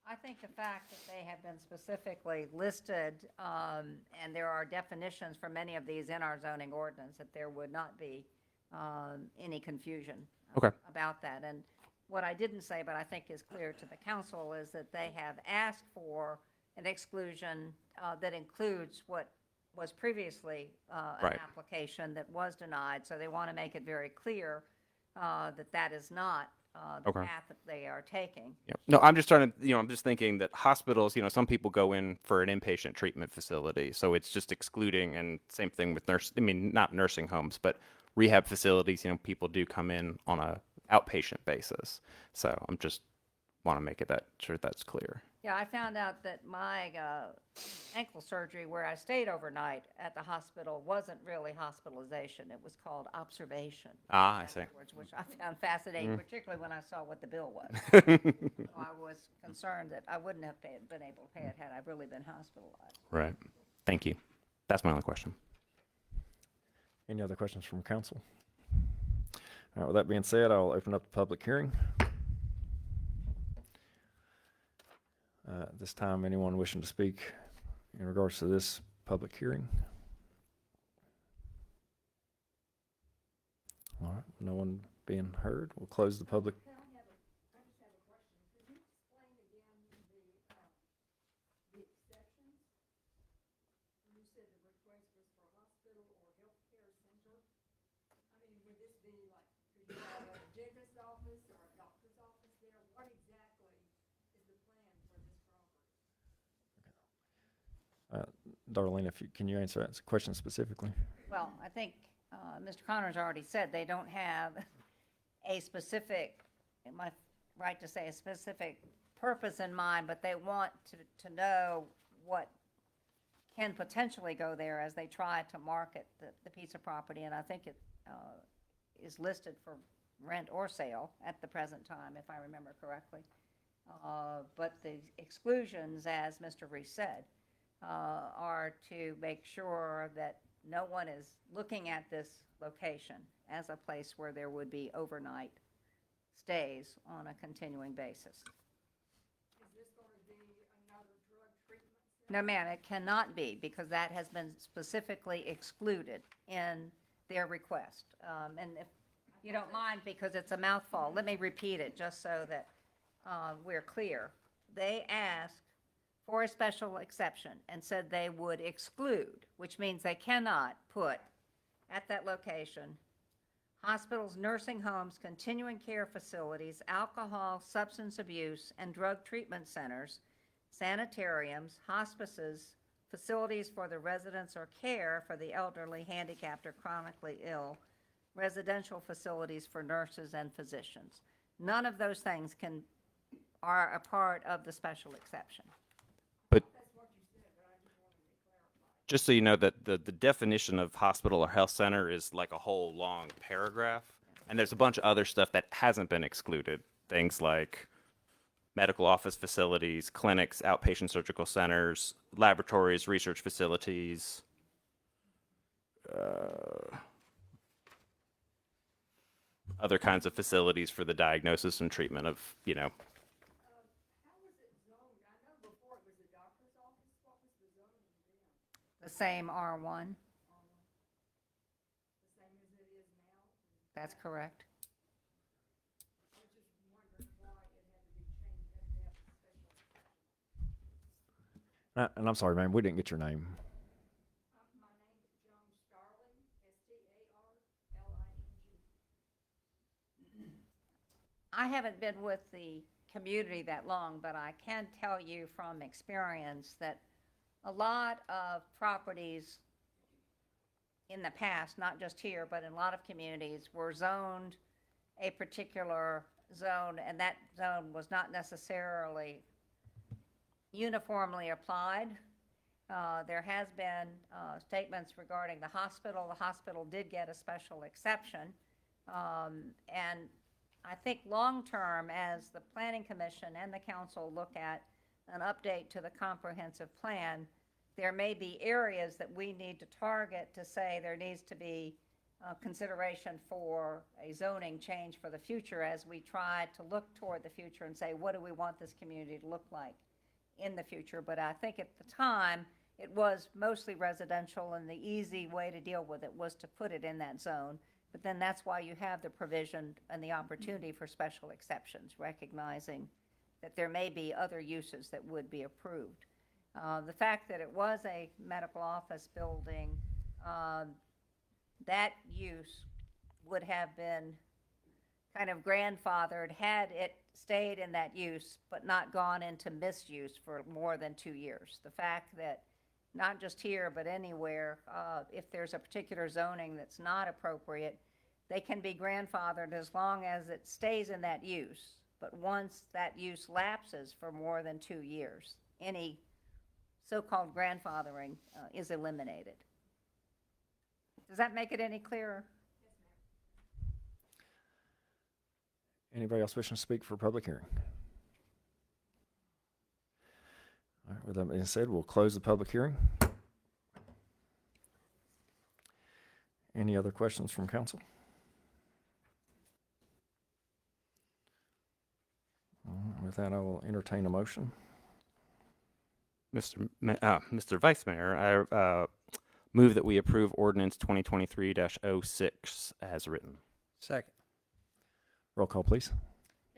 I think the fact that they have been specifically listed, and there are definitions for many of these in our zoning ordinance, that there would not be any confusion Okay. about that. And what I didn't say, but I think is clear to the council, is that they have asked for an exclusion that includes what was previously an Right. application that was denied. So they want to make it very clear that that is not the Okay. path that they are taking. Yep. No, I'm just trying to, I'm just thinking that hospitals, some people go in for an inpatient treatment facility, so it's just excluding, and same thing with not nursing homes, but rehab facilities, people do come in on a outpatient basis. So I'm just want to make it sure that's clear. Yeah, I found out that my ankle surgery, where I stayed overnight at the hospital, wasn't really hospitalization. It was called observation. Ah, I see. afterwards, which I found fascinating, particularly when I saw what the bill was. So I was concerned that I wouldn't have been able to pay it had I really been hospitalized. Right. Thank you. That's my only question. Any other questions from council? All right, with that being said, I'll open up the public hearing. At this time, anyone wishing to speak in regards to this public hearing? All right, no one being heard. We'll close the public. Darlene, can you answer that question specifically? Well, I think Mr. Connors already said they don't have a specific, am I right to say a specific purpose in mind, but they want to know what can potentially go there as they try to market the piece of property. And I think it is listed for rent or sale at the present time, if I remember correctly. But the exclusions, as Mr. Reese said, are to make sure that no one is looking at this location as a place where there would be overnight stays on a continuing basis. Is this going to be another drug treatment center? No, ma'am, it cannot be, because that has been specifically excluded in their request. And if you don't mind, because it's a mouthful, let me repeat it just so that we're clear. They asked for a special exception and said they would exclude, which means they cannot put at that location hospitals, nursing homes, continuing care facilities, alcohol, substance abuse, and drug treatment centers, sanitariums, hospices, facilities for the residents or care for the elderly, handicapped, or chronically ill, residential facilities for nurses and physicians. None of those things are a part of the special exception. But just so you know that the definition of hospital or health center is like a whole long paragraph. And there's a bunch of other stuff that hasn't been excluded. Things like medical office facilities, clinics, outpatient surgical centers, laboratories, research facilities, other kinds of facilities for the diagnosis and treatment of, The same R1. That's correct. And I'm sorry, ma'am, we didn't get your name. I haven't been with the community that long, but I can tell you from experience that a lot of properties in the past, not just here, but in a lot of communities, were zoned a particular zone, and that zone was not necessarily uniformly applied. There has been statements regarding the hospital. The hospital did get a special exception. And I think long-term, as the Planning Commission and the council look at an update to the comprehensive plan, there may be areas that we need to target to say there needs to be consideration for a zoning change for the future as we try to look toward the future and say, what do we want this community to look like in the future? But I think at the time, it was mostly residential, and the easy way to deal with it was to put it in that zone. But then that's why you have the provision and the opportunity for special exceptions, recognizing that there may be other uses that would be approved. The fact that it was a medical office building, that use would have been kind of grandfathered had it stayed in that use but not gone into misuse for more than 2 years. The fact that not just here but anywhere, if there's a particular zoning that's not appropriate, they can be grandfathered as long as it stays in that use. But once that use lapses for more than 2 years, any so-called grandfathering is eliminated. Does that make it any clearer? Anybody else wishing to speak for a public hearing? All right, with that being said, we'll close the public hearing. Any other questions from council? All right, with that, I will entertain a motion. Mr. Vice Mayor, I move that we approve ordinance 2023-06 as written. Second. Roll call, please.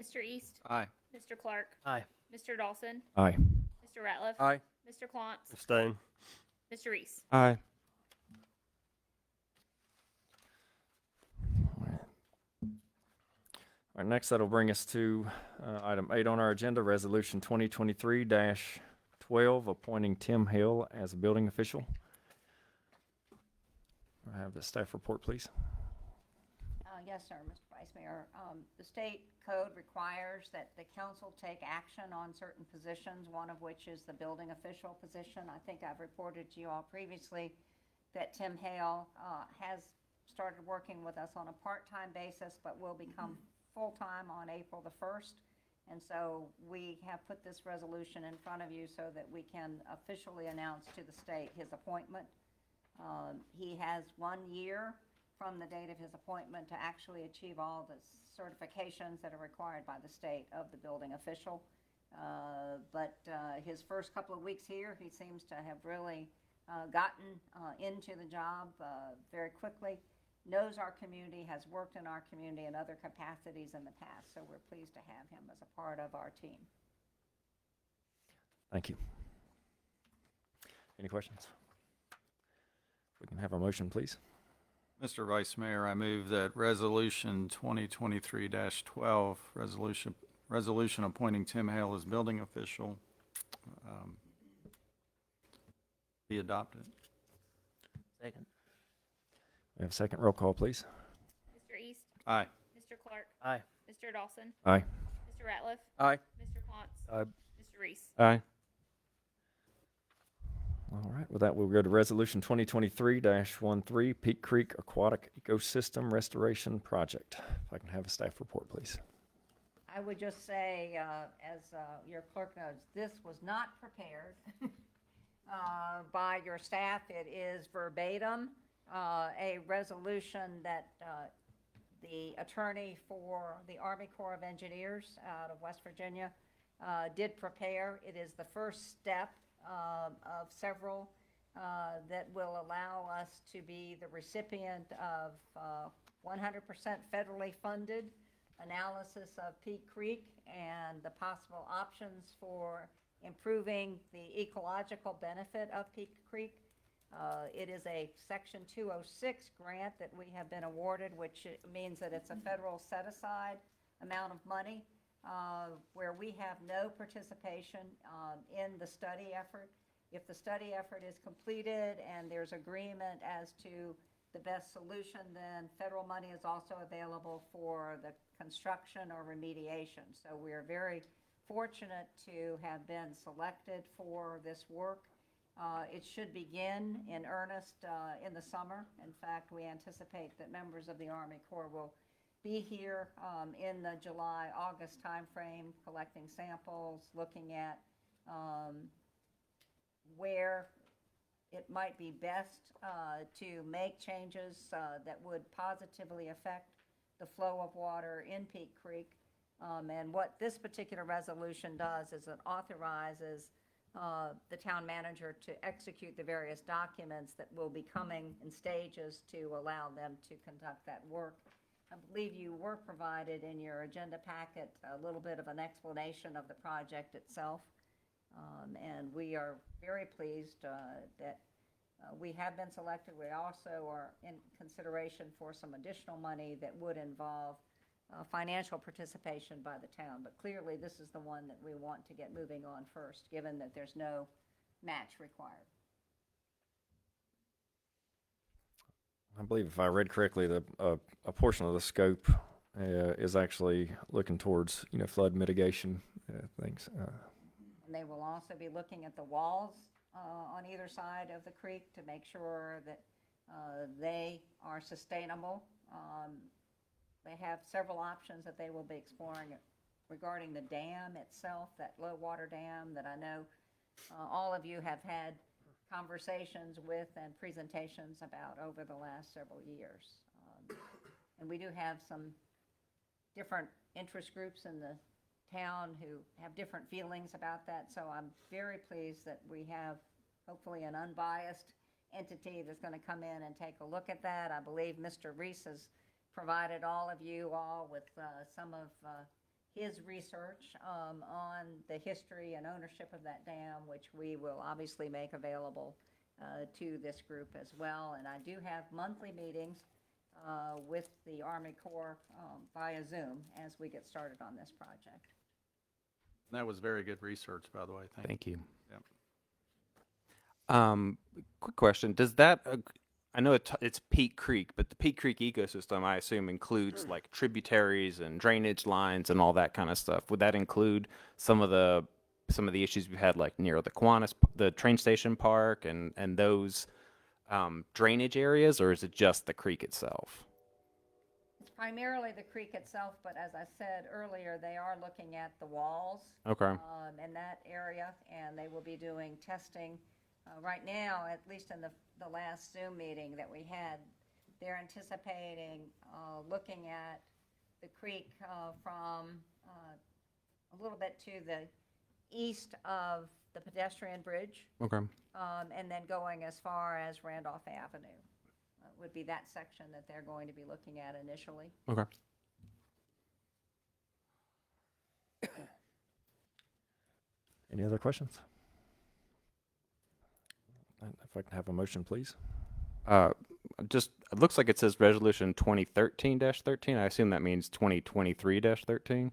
Mr. East? Aye. Mr. Clark? Aye. Mr. Dawson? Aye. Mr. Ratliff? Aye. Mr. Klontz? Abstain. Mr. Reese? Aye. All right, next, that'll bring us to item 8 on our agenda, Resolution 2023-12, appointing Tim Hill as a building official. I have the staff report, please. Yes, sir, Mr. Vice Mayor. The state code requires that the council take action on certain positions, one of which is the building official position. I think I've reported to you all previously that Tim Hale has started working with us on a part-time basis, but will become full-time on April the 1st. And so we have put this resolution in front of you so that we can officially announce to the state his appointment. He has 1 year from the date of his appointment to actually achieve all the certifications that are required by the state of the building official. But his first couple of weeks here, he seems to have really gotten into the job very quickly, knows our community, has worked in our community in other capacities in the past, so we're pleased to have him as a part of our team. Thank you. Any questions? We can have a motion, please. Mr. Vice Mayor, I move that Resolution 2023-12, resolution appointing Tim Hale as building official, be adopted. We have a second. Roll call, please. Mr. East, Aye. Mr. Clark, Aye. Mr. Dawson, Aye. Mr. Ratliff, Aye. Mr. Pons, Aye. Mr. Reese. Aye. All right, with that, we'll go to Resolution 2023-13, Peak Creek Aquatic Ecosystem Restoration Project. If I can have a staff report, please. I would just say, as your clerk notes, this was not prepared by your staff. It is verbatim a resolution that the attorney for the Army Corps of Engineers out of West Virginia did prepare. It is the first step of several that will allow us to be the recipient of 100% federally funded analysis of Peak Creek and the possible options for improving the ecological benefit of Peak Creek. It is a Section 206 grant that we have been awarded, which means that it's a federal set-aside amount of money where we have no participation in the study effort. If the study effort is completed and there's agreement as to the best solution, then federal money is also available for the construction or remediation. So we are very fortunate to have been selected for this work. It should begin in earnest in the summer. In fact, we anticipate that members of the Army Corps will be here in the July-August timeframe, collecting samples, looking at where it might be best to make changes that would positively affect the flow of water in Peak Creek. And what this particular resolution does is it authorizes the town manager to execute the various documents that will be coming in stages to allow them to conduct that work. I believe you were provided in your agenda packet a little bit of an explanation of the project itself. And we are very pleased that we have been selected. We also are in consideration for some additional money that would involve financial participation by the town. But clearly, this is the one that we want to get moving on first, given that there's no match required. I believe if I read correctly, a portion of the scope is actually looking towards, flood mitigation things. And they will also be looking at the walls on either side of the creek to make sure that they are sustainable. They have several options that they will be exploring regarding the dam itself, that low water dam that I know all of you have had conversations with and presentations about over the last several years. And we do have some different interest groups in the town who have different feelings about that. So I'm very pleased that we have hopefully an unbiased entity that's going to come in and take a look at that. I believe Mr. Reese has provided all of you all with some of his research on the history and ownership of that dam, which we will obviously make available to this group as well. And I do have monthly meetings with the Army Corps via Zoom as we get started on this project. That was very good research, by the way. Thank you. Yep. Quick question. Does that, I know it's Peak Creek, but the Peak Creek ecosystem, I assume, includes like tributaries and drainage lines and all that kind of stuff. Would that include some of the issues we've had like near the Kiwanis, the train station park and those drainage areas, or is it just the creek itself? It's primarily the creek itself, but as I said earlier, they are looking at the walls Okay. in that area, and they will be doing testing. Right now, at least in the last Zoom meeting that we had, they're anticipating looking at the creek from a little bit to the east of the pedestrian bridge, Okay. and then going as far as Randolph Avenue. Would be that section that they're going to be looking at initially. Okay. Any other questions? If I can have a motion, please. just, it looks like it says resolution 2013-13. I assume that means 2023-13.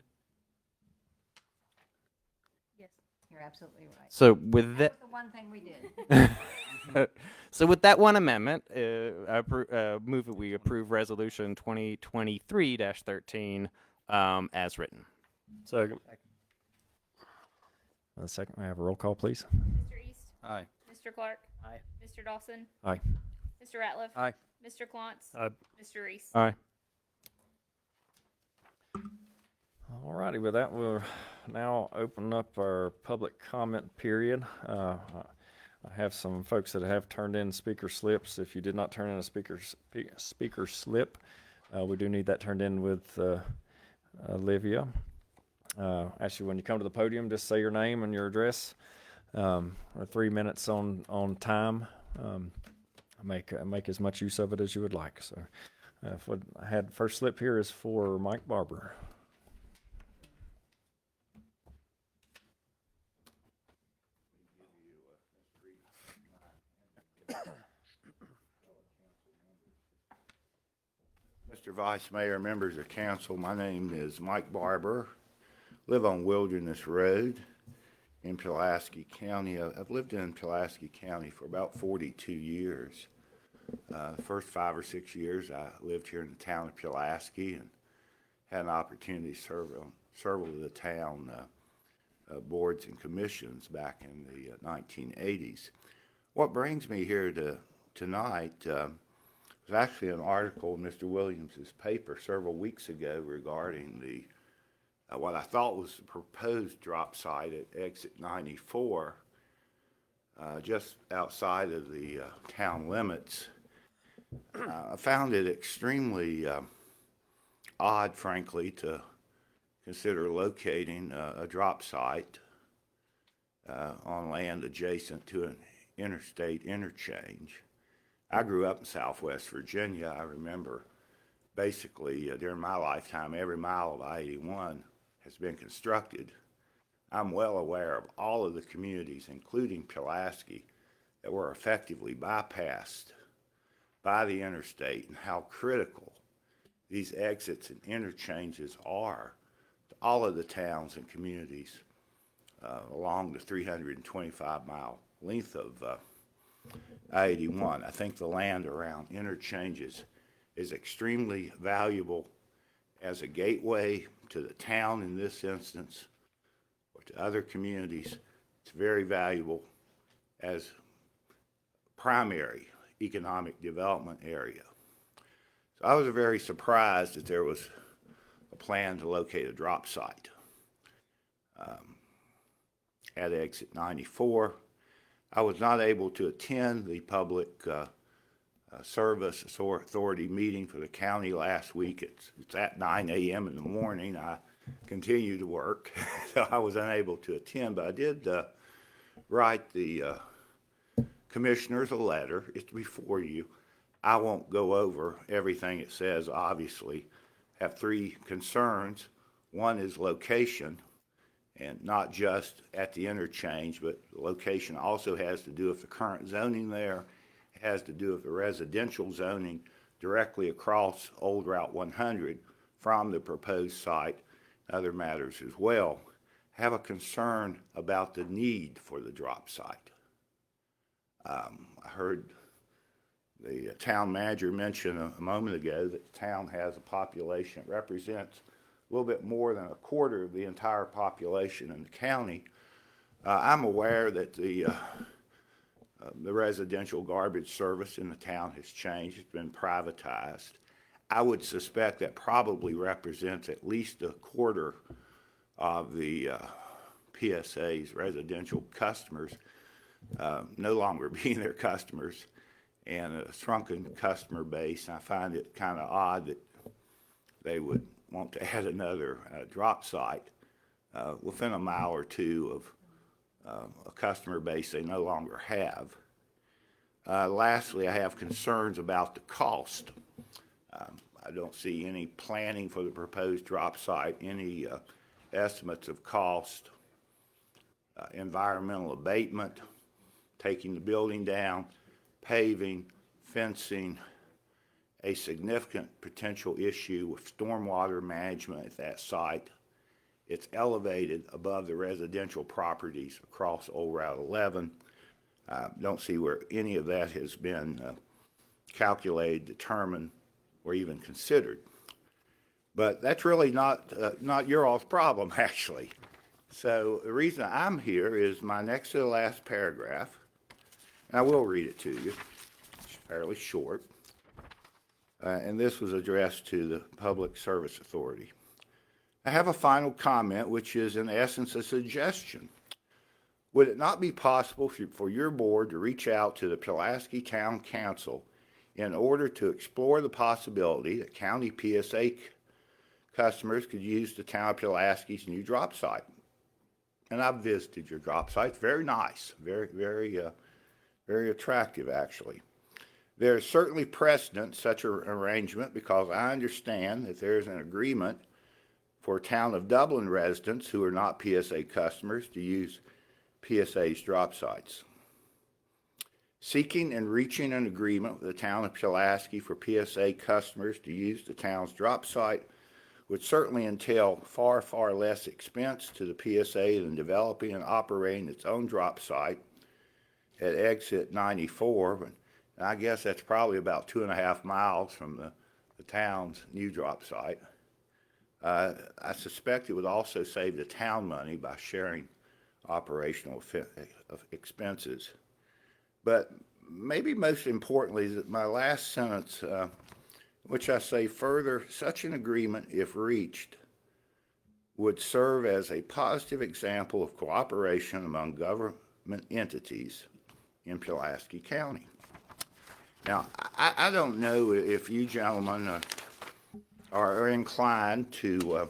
Yes. You're absolutely right. So with That that, was the one thing we did. so with that one amendment, move that we approve resolution 2023-13 as written. Second. A second, may I have a roll call, please? Mr. East? Aye. Mr. Clark? Aye. Mr. Dawson? Aye. Mr. Ratliff? Aye. Mr. Klontz? Aye. Mr. Reese? Aye. All righty, with that, we'll now open up our public comment period. I have some folks that have turned in speaker slips. If you did not turn in a speaker slip, we do need that turned in with Olivia. Actually, when you come to the podium, just say your name and your address. 3 minutes on time. Make as much use of it as you would like. So, what I had first slip here is for Mike Barber. Mr. Vice Mayor, members of council, my name is Mike Barber. Live on Wilderness Road in Pulaski County. I've lived in Pulaski County for about 42 years. The first 5 or 6 years I lived here in the town of Pulaski and had an opportunity to serve on several of the town boards and commissions back in the 1980s. What brings me here tonight was actually an article in Mr. Williams's paper several weeks ago regarding the what I thought was the proposed drop site at exit 94, just outside of the town limits. I found it extremely odd, frankly, to consider locating a drop site on land adjacent to an interstate interchange. I grew up in Southwest Virginia. I remember basically during my lifetime, every mile of I-81 has been constructed. I'm well aware of all of the communities, including Pulaski, that were effectively bypassed by the interstate and how critical these exits and interchanges are to all of the towns and communities along the 325-mile length of I-81. I think the land around interchanges is extremely valuable as a gateway to the town in this instance, or to other communities. It's very valuable as primary economic development area. So I was very surprised that there was a plan to locate a drop site at exit 94. I was not able to attend the public service authority meeting for the county last week. It's at 9 a.m. in the morning. I continue to work, so I was unable to attend, but I did write the commissioners a letter. It's before you. I won't go over everything it says, obviously. Have 3 concerns. One is location, and not just at the interchange, but the location also has to do with the current zoning there. It has to do with the residential zoning directly across Old Route 100 from the proposed site, other matters as well. Have a concern about the need for the drop site. I heard the town manager mention a moment ago that the town has a population that represents a little bit more than a quarter of the entire population in the county. I'm aware that the residential garbage service in the town has changed. It's been privatized. I would suspect that probably represents at least a quarter of the PSA's residential customers no longer being their customers, and a shrunken customer base. I find it kind of odd that they would want to add another drop site within a mile or two of a customer base they no longer have. Lastly, I have concerns about the cost. I don't see any planning for the proposed drop site, any estimates of cost, environmental abatement, taking the building down, paving, fencing, a significant potential issue with stormwater management at that site. It's elevated above the residential properties across Old Route 11. Don't see where any of that has been calculated, determined, or even considered. But that's really not your all's problem, actually. So the reason I'm here is my next to the last paragraph, and I will read it to you. It's fairly short. And this was addressed to the Public Service Authority. I have a final comment, which is in essence a suggestion. Would it not be possible for your board to reach out to the Pulaski Town Council in order to explore the possibility that county PSA customers could use the town of Pulaski's new drop site? And I've visited your drop site. It's very nice, very attractive, actually. There's certainly precedent such an arrangement because I understand that there's an agreement for Town of Dublin residents who are not PSA customers to use PSA's drop sites. Seeking and reaching an agreement with the Town of Pulaski for PSA customers to use the town's drop site would certainly entail far, far less expense to the PSA than developing and operating its own drop site at exit 94. But I guess that's probably about 2.5 miles from the town's new drop site. I suspect it would also save the town money by sharing operational expenses. But maybe most importantly, that my last sentence, which I say further, such an agreement, if reached, would serve as a positive example of cooperation among government entities in Pulaski County. Now, I don't know if you gentlemen are inclined to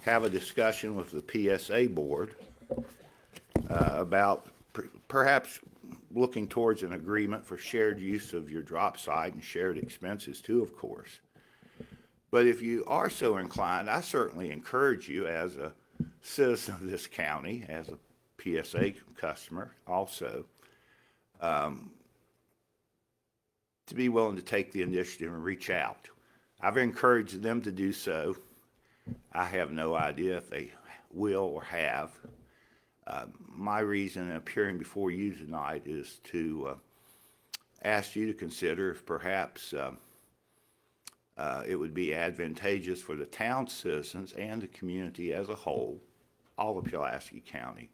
have a discussion with the PSA board about perhaps looking towards an agreement for shared use of your drop site and shared expenses too, of course. But if you are so inclined, I certainly encourage you as a citizen of this county, as a PSA customer also, to be willing to take the initiative and reach out. I've encouraged them to do so. I have no idea if they will or have. My reason in appearing before you tonight is to ask you to consider if perhaps it would be advantageous for the town citizens and the community as a whole, all of Pulaski County,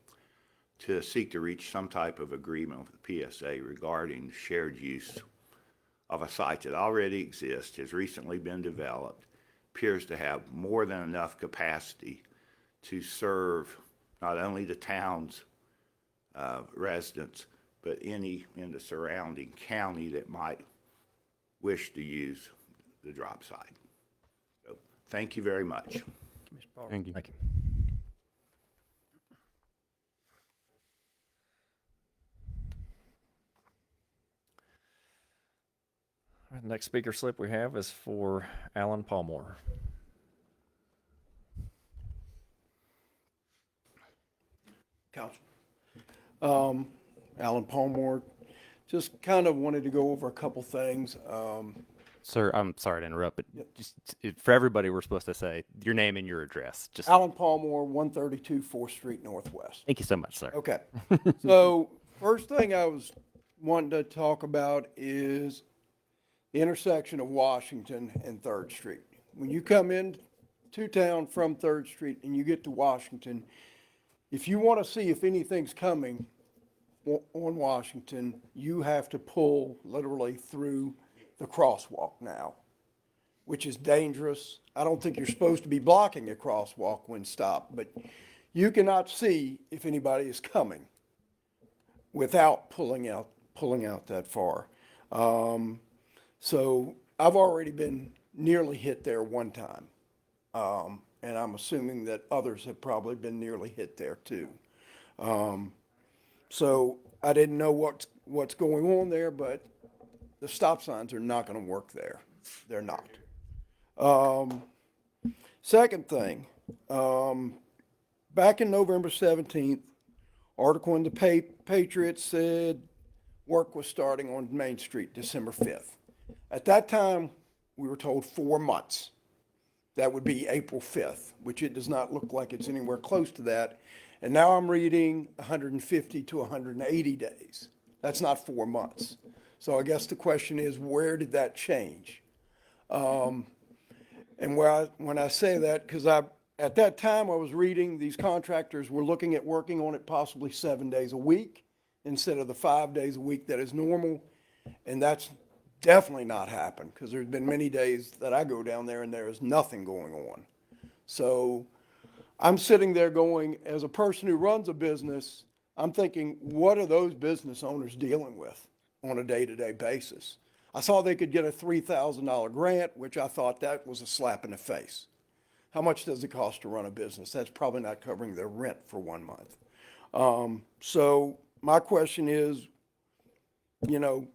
to seek to reach some type of agreement with the PSA regarding shared use of a site that already exists, has recently been developed, appears to have more than enough capacity to serve not only the town's residents, but any in the surrounding county that might wish to use the drop site. So, thank you very much. Thank you. Thank you. All right, next speaker slip we have is for Alan Palmore. Council. Alan Palmore, just kind of wanted to go over a couple things. Sir, I'm sorry to interrupt, but just for everybody, we're supposed to say your name and your address. Just Alan Palmore, 132 4th Street Northwest. thank you so much, sir. Okay. So first thing I was wanting to talk about is the intersection of Washington and 3rd Street. When you come in to town from 3rd Street and you get to Washington, if you want to see if anything's coming on Washington, you have to pull literally through the crosswalk now, which is dangerous. I don't think you're supposed to be blocking a crosswalk when stopped, but you cannot see if anybody is coming without pulling out that far. So I've already been nearly hit there one time. And I'm assuming that others have probably been nearly hit there too. So I didn't know what's going on there, but the stop signs are not going to work there. They're not. Second thing, back in November 17th, article in the Patriot said work was starting on Main Street December 5th. At that time, we were told 4 months. That would be April 5th, which it does not look like it's anywhere close to that. And now I'm reading 150 to 180 days. That's not 4 months. So I guess the question is, where did that change? And when I say that, because at that time I was reading, these contractors were looking at working on it possibly 7 days a week instead of the 5 days a week that is normal. And that's definitely not happened, because there's been many days that I go down there and there is nothing going on. So I'm sitting there going, as a person who runs a business, I'm thinking, what are those business owners dealing with on a day-to-day basis? I saw they could get a $3,000 grant, which I thought that was a slap in the face. How much does it cost to run a business? That's probably not covering their rent for 1 month. So my question is, you know,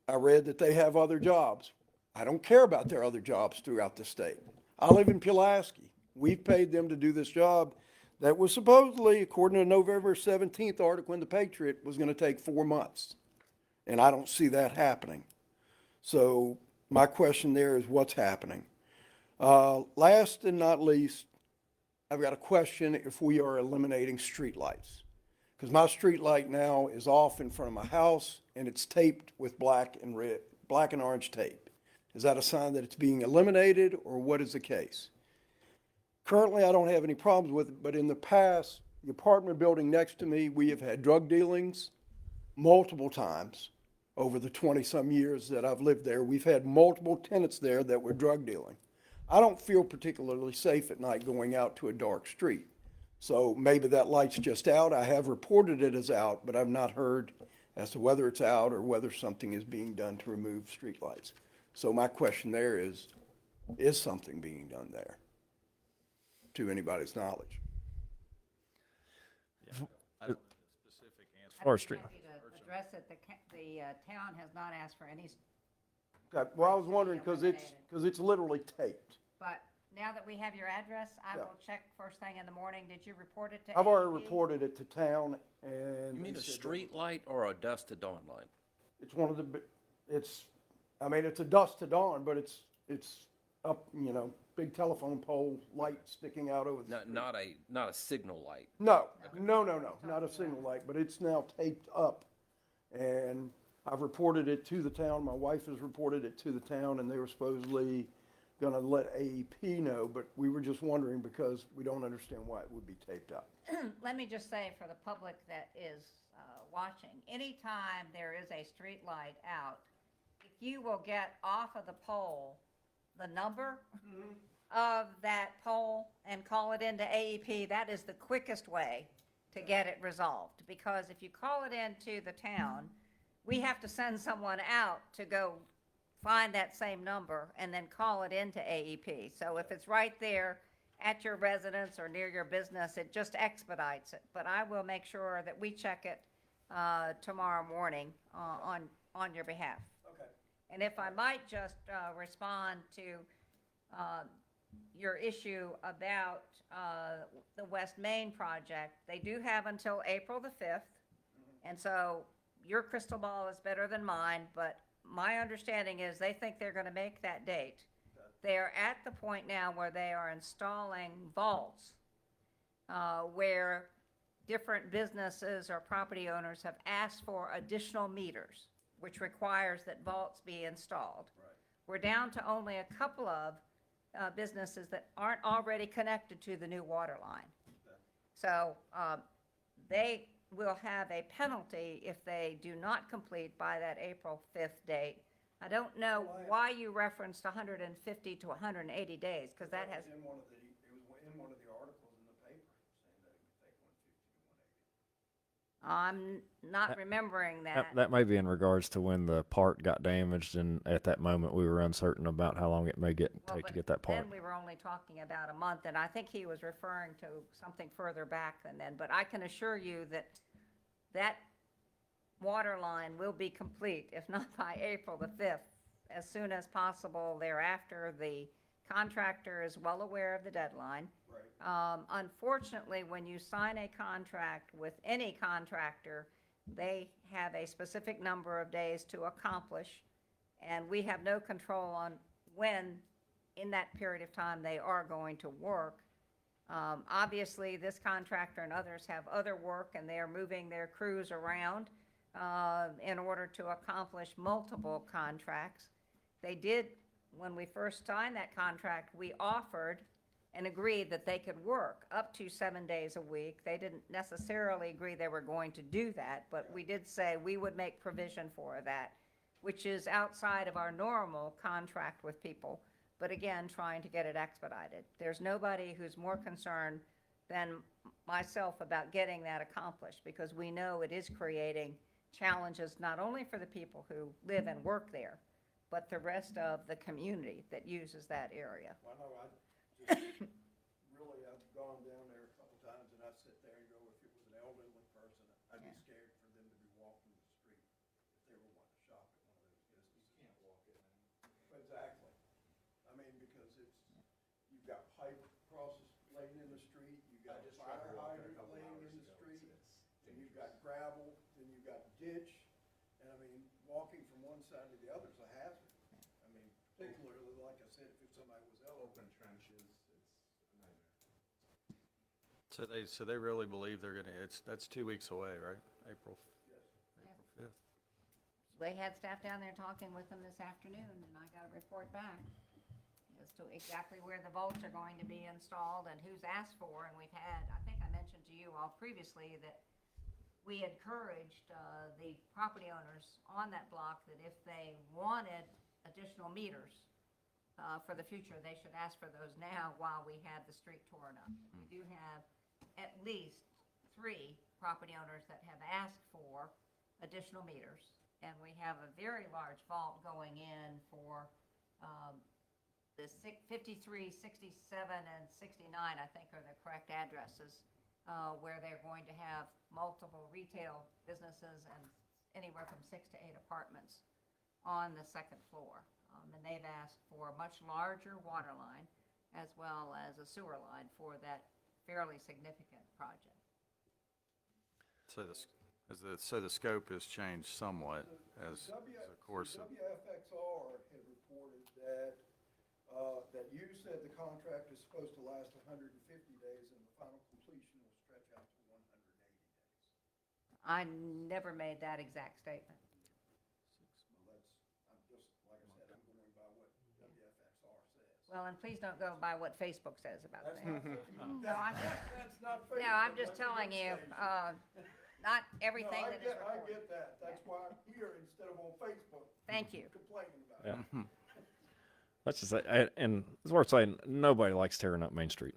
I read that they have other jobs. I don't care about their other jobs throughout the state. I live in Pulaski. We've paid them to do this job that was supposedly, according to November 17th article in the Patriot, was going to take 4 months. And I don't see that happening. So my question there is, what's happening? Last and not least, I've got a question if we are eliminating streetlights. Because my street light now is off in front of my house and it's taped with black and orange tape. Is that a sign that it's being eliminated, or what is the case? Currently, I don't have any problems with it, but in the past, the apartment building next to me, we have had drug dealings multiple times. Over the 20-some years that I've lived there, we've had multiple tenants there that were drug dealing. I don't feel particularly safe at night going out to a dark street. So maybe that light's just out. I have reported it as out, but I've not heard as to whether it's out or whether something is being done to remove streetlights. So my question there is something being done there, to anybody's knowledge? Or street. Happy to address it. The town has not asked for any, Okay, well, I was wondering, because it's literally taped. but now that we have your address, I Yeah. will check first thing in the morning. Did you report it to I've already AEP? reported it to town, and. You mean they a said street light or a dusk to dawn light? It's one of the, it's a dusk to dawn, but it's up, you know, big telephone pole light sticking out over the Not, street. not a signal light. No, not a signal light, but it's now taped up. And I've reported it to the town, my wife has reported it to the town, and they were supposedly gonna let AEP know, but we were just wondering because we don't understand why it would be taped up. Let me just say for the public that is watching, anytime there is a street light out, if you will get off of the pole, the number of that pole and call it into AEP, that is the quickest way to get it resolved. Because if you call it into the town, we have to send someone out to go find that same number and then call it into AEP. So if it's right there at your residence or near your business, it just expedites it. But I will make sure that we check it tomorrow morning on your behalf. Okay. And if I might just respond to your issue about the West Main project, they do have until April the 5th. And so your crystal ball is better than mine, but my understanding is they think they're going to make that date. They are at the point now where they are installing vaults, where different businesses or property owners have asked for additional meters, which requires that vaults be installed. Right. We're down to only a couple of businesses that aren't already connected to the new water line. So they will have a penalty if they do not complete by that April 5th date. I don't know why you referenced 150 to 180 days, because that has, It was in one of the articles in the paper saying that it would take 150 to 180. I'm not remembering that. That may be in regards to when the part got damaged, and at that moment we were uncertain about how long it may take to But get that part. then we were only talking about a month, and I think he was referring to something further back than then. But I can assure you that that water line will be complete, if not by April the 5th, as soon as possible thereafter. The contractor is well aware of the deadline. Right. Unfortunately, when you sign a contract with any contractor, they have a specific number of days to accomplish, and we have no control on when, in that period of time, they are going to work. Obviously, this contractor and others have other work, and they are moving their crews around in order to accomplish multiple contracts. They did, when we first signed that contract, we offered and agreed that they could work up to 7 days a week. They didn't necessarily agree they were going to do that, but we did say we would make provision for that, which is outside of our normal contract with people, but again, trying to get it expedited. There's nobody who's more concerned than myself about getting that accomplished, because we know it is creating challenges not only for the people who live and work there, but the rest of the community that uses that area. I know, really, I've gone down there a couple times and I sit there and go, if it was an elderly person, I'd be scared for them to be walking the street if they were wanting to shop at one of those businesses. You can't walk it now. Exactly. I mean, because you've got pipe crosses laying in the street, you've got fire hydrant laying in the street, and you've got gravel, then you've got ditch, and I mean, walking from one side to the other is a hazard. I mean, particularly, like I said, if somebody was elderly. Open trenches, it's a nightmare. So they really believe they're gonna, that's 2 weeks away, right? April 5th. They had staff down there talking with them this afternoon, and I got a report back as to exactly where the vaults are going to be installed and who's asked for. And we've had, I think I mentioned to you all previously that we encouraged the property owners on that block that if they wanted additional meters for the future, they should ask for those now while we have the street torn up. We do have at least 3 property owners that have asked for additional meters. And we have a very large vault going in for the 53, 67, and 69, I think are the correct addresses, where they're going to have multiple retail businesses and anywhere from 6 to 8 apartments on the second floor. And they've asked for a much larger water line as well as a sewer line for that fairly significant project. So the scope has changed somewhat as of course. WFXR had reported that, that you said the contract is supposed to last 150 days and the final completion will stretch out to 180 days. I never made that exact statement. Well, I'm just, like I said, I'm going by what WFXR says. Well, and please don't go by what Facebook says about That's things. not, that's not fair. No, I'm just telling you, not everything that is I reported. get that. That's why I'm here instead of on Facebook Thank you. complaining about it. Yeah. Let's just say, and it's worth saying, nobody likes tearing up Main Street.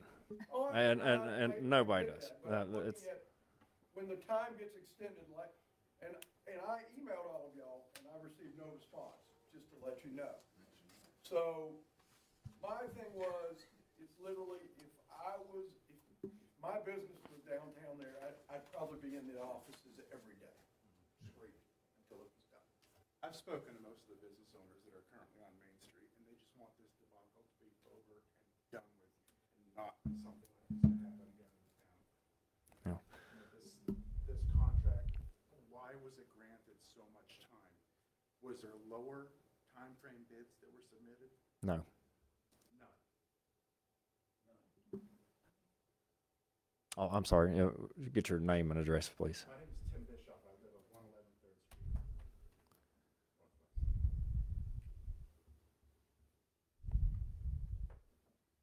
Oh, And I nobody get does. that, but I'm It's, looking at when the time gets extended, like, and I emailed all of y'all, and I received no response, just to let you know. So, my thing was, it's literally, if my business was downtown there, I'd probably be in the offices every day, screaming until it was done. I've spoken to most of the business owners that are currently on Main Street, and they just want this debacle to be over and done with, and not something like this to happen again in the town. Yeah. This contract, why was it granted so much time? Was there lower timeframe bids that were submitted? no. None. Oh, I'm sorry. Get your name and address, please. My name is Tim Bischoff. I live at 111 3rd Street.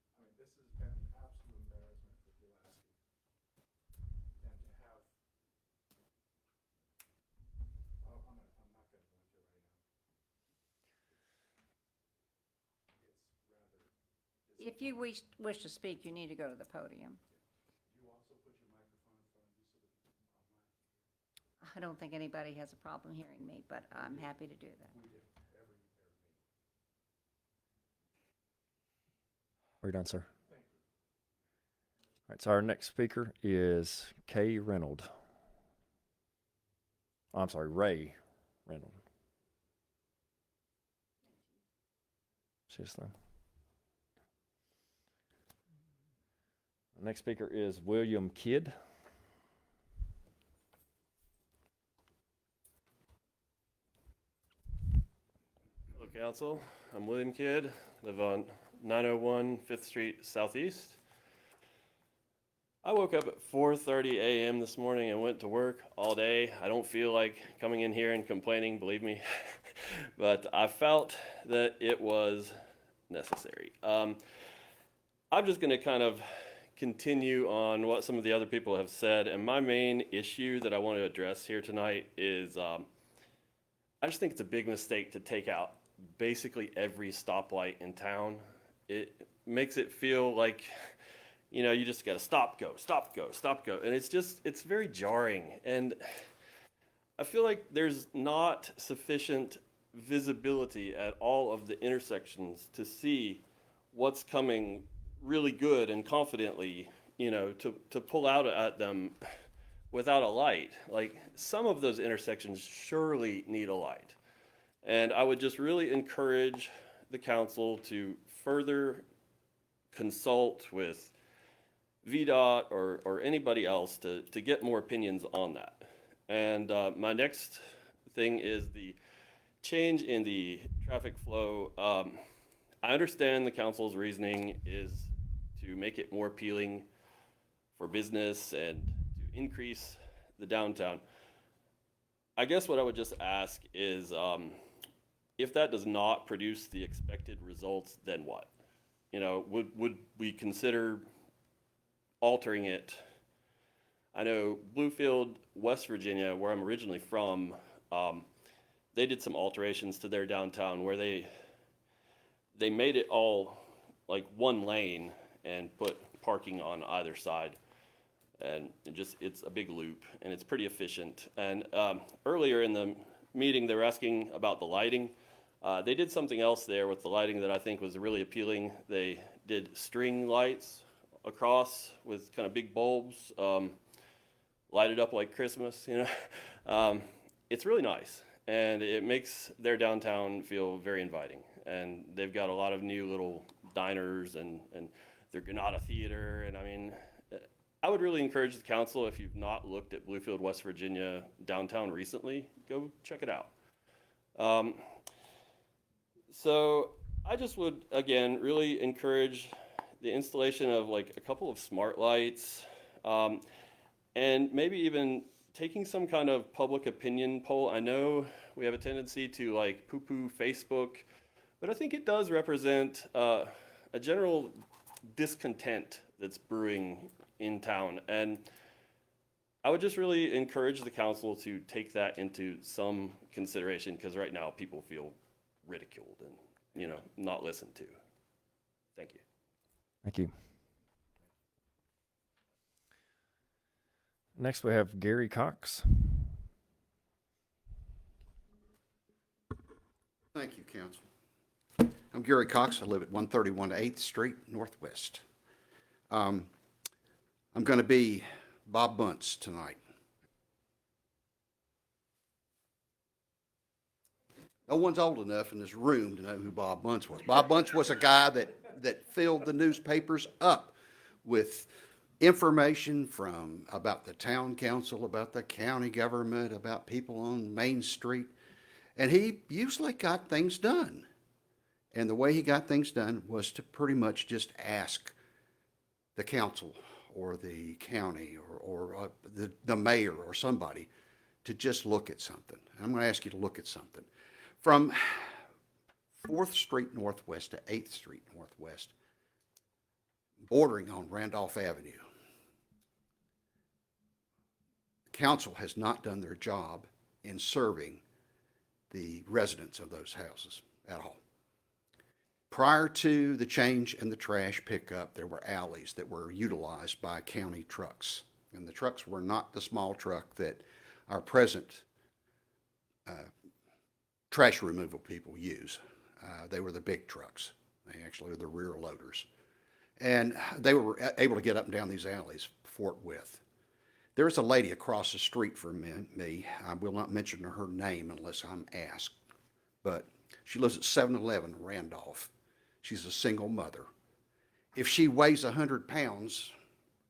I mean, this has been an absolute embarrassment for Pulaski. And to have, I'm not going to go into it right now. It's rather, If you wish to speak, you need to go to the podium. you also put your microphone in front of you so that people online. I don't think anybody has a problem hearing me, but I'm happy to do that. We do, every meeting. Are you done, sir? Thank you. All right, so our next speaker is Kay Reynolds. I'm sorry, Ray Reynolds. Just the next speaker is William Kidd. Okay, I'll Council. I'm William Kidd, live on 901 5th Street Southeast. I woke up at 4:30 a.m. this morning and went to work all day. I don't feel like coming in here and complaining, believe me, but I felt that it was necessary. I'm just going to kind of continue on what some of the other people have said, and my main issue that I want to address here tonight is I just think it's a big mistake to take out basically every stoplight in town. It makes it feel like, you know, you just got to stop, go, stop, go, stop, go. And it's very jarring. And I feel like there's not sufficient visibility at all of the intersections to see what's coming really good and confidently, you know, to pull out at them without a light. Like, some of those intersections surely need a light. And I would just really encourage the council to further consult with VDOT or anybody else to get more opinions on that. And my next thing is the change in the traffic flow. I understand the council's reasoning is to make it more appealing for business and to increase the downtown. I guess what I would just ask is, if that does not produce the expected results, then what? You know, would we consider altering it? I know Bluefield, West Virginia, where I'm originally from, they did some alterations to their downtown where they made it all like one lane and put parking on either side. And it's a big loop, and it's pretty efficient. And earlier in the meeting, they were asking about the lighting. They did something else there with the lighting that I think was really appealing. They did string lights across with kind of big bulbs, lighted up like Christmas, you know. It's really nice, and it makes their downtown feel very inviting. And they've got a lot of new little diners and their Granada Theater, and I mean, I would really encourage the council, if you've not looked at Bluefield, West Virginia downtown recently, go check it out. So I just would, again, really encourage the installation of like a couple of smart lights, and maybe even taking some kind of public opinion poll. I know we have a tendency to like poo-poo Facebook, but I think it does represent a general discontent that's brewing in town. And I would just really encourage the council to take that into some consideration, because right now people feel ridiculed and, you know, not listened to. Thank you. Thank you. Next, we have Gary Cox. Thank you, Council. I'm Gary Cox. I live at 131 8th Street Northwest. I'm going to be Bob Bunce tonight. No one's old enough in this room to know who Bob Bunce was. Bob Bunce was a guy that filled the newspapers up with information about the town council, about the county government, about people on Main Street, and he usually got things done. And the way he got things done was to pretty much just ask the council or the county or the mayor or somebody to just look at something. And I'm going to ask you to look at something. From 4th Street Northwest to 8th Street Northwest, bordering on Randolph Avenue, the council has not done their job in serving the residents of those houses at all. Prior to the change in the trash pickup, there were alleys that were utilized by county trucks. And the trucks were not the small truck that our present trash removal people use. They were the big trucks. They actually were the rear loaders. And they were able to get up and down these alleys forthwith. There's a lady across the street from me. I will not mention her name unless I'm asked. But she lives at 711 Randolph. She's a single mother. If she weighs 100 pounds,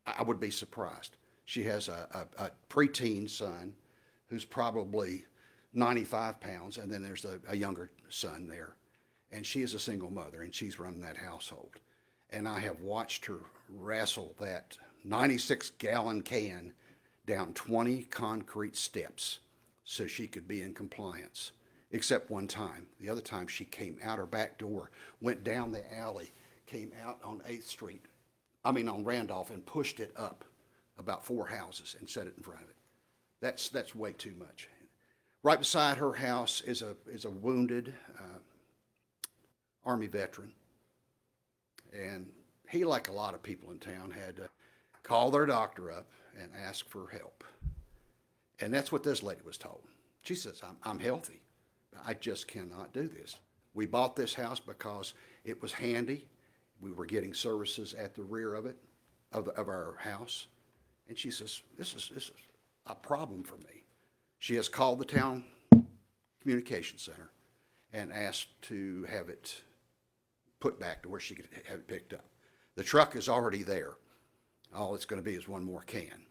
I would be surprised. She has a preteen son who's probably 95 pounds, and then there's a younger son there. and she is a single mother, and she's running that household. And I have watched her wrestle that 96-gallon can down 20 concrete steps so she could be in compliance, except one time. The other time she came out her back door, went down the alley, came out on 8th Street, on Randolph, and pushed it up about 4 houses and set it in front of it. That's way too much. Right beside her house is a wounded Army veteran. And he, like a lot of people in town, had to call their doctor up and ask for help. And that's what this lady was told. She says, I'm healthy. I just cannot do this. We bought this house because it was handy. We were getting services at the rear of it, of our house. And she says, this is a problem for me. She has called the town communication center and asked to have it put back to where she could have it picked up. The truck is already there. All it's going to be is one more can.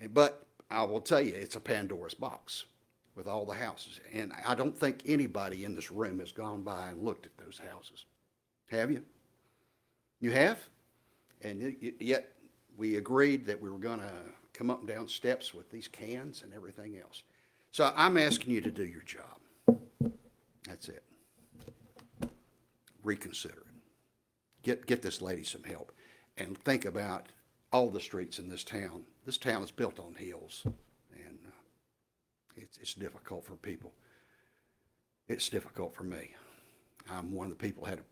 But I will tell you, it's a Pandora's box with all the houses. And I don't think anybody in this room has gone by and looked at those houses. Have you? You have? And yet we agreed that we were going to come up and down steps with these cans and everything else. So I'm asking you to do your job. That's it. Reconsider it. Get this lady some help, and think about all the streets in this town. This town is built on hills, and it's difficult for people. It's difficult for me. I'm one of the people who had to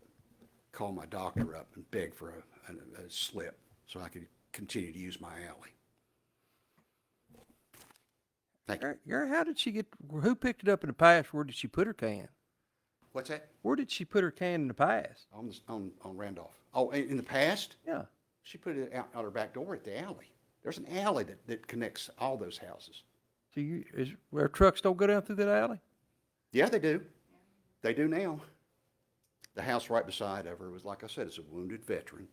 call my doctor up and beg for a slip so I could continue to use my alley. Thank you. Gary, how did she get, who picked it up in the past? Where did she put her can? What's that? Where did she put her can in the past? On Randolph. Oh, in the past? Yeah. She put it out her back door at the alley. There's an alley that connects all those houses. So where trucks don't go down through that alley? Yeah, they do. They do now. The house right beside of her was, like I said, it's a wounded veteran,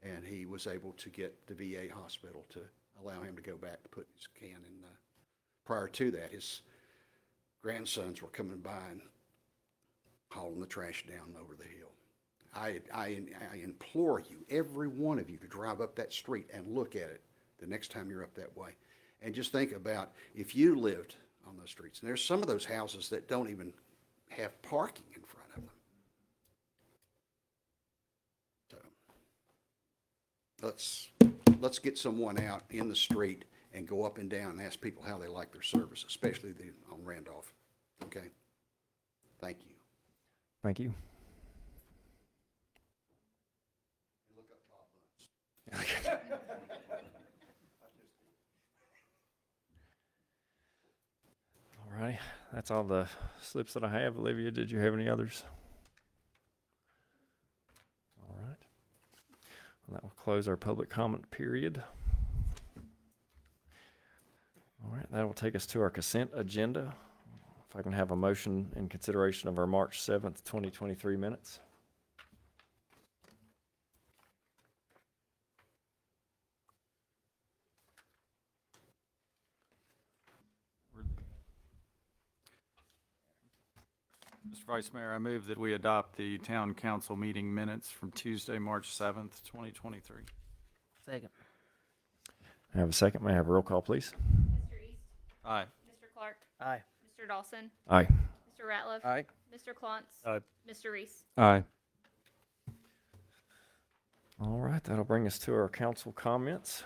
and he was able to get the VA hospital to allow him to go back to put his can in. Prior to that, his grandsons were coming by and hauling the trash down over the hill. I implore you, every one of you, to drive up that street and look at it the next time you're up that way. And just think about if you lived on those streets. And there's some of those houses that don't even have parking in front of them. So let's get someone out in the street and go up and down and ask people how they like their service, especially on Randolph. Okay? Thank you. Thank you. Look up Bob Bunce. All righty. That's all the slips that I have. Olivia, did you have any others? All right. Well, that will close our public comment period. All right, that will take us to our consent agenda. If I can have a motion in consideration of our March 7th, 2023 minutes. Mr. Vice Mayor, I move that we adopt the town council meeting minutes from Tuesday, March 7th, 2023. Second. I have a second. May I have a roll call, please? Mr. East. Aye. Mr. Clark. Aye. Mr. Dawson. Aye. Mr. Ratliff. Aye. Mr. Klontz. Aye. Mr. Reese. Aye. All right, that'll bring us to our council comments.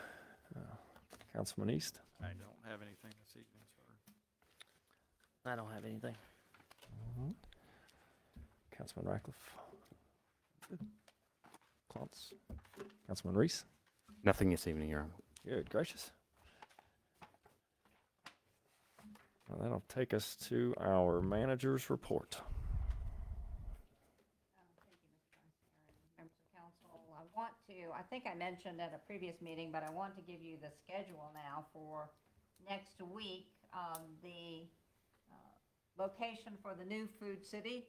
Councilman East. I don't have anything this evening, sir. I don't have anything. Councilman Ratcliffe. Klontz. Councilman Reese. Nothing this evening, Your Honor. Good gracious. Well, that'll take us to our manager's report. Members of council, I think I mentioned at a previous meeting, but I want to give you the schedule now for next week. The location for the new Food City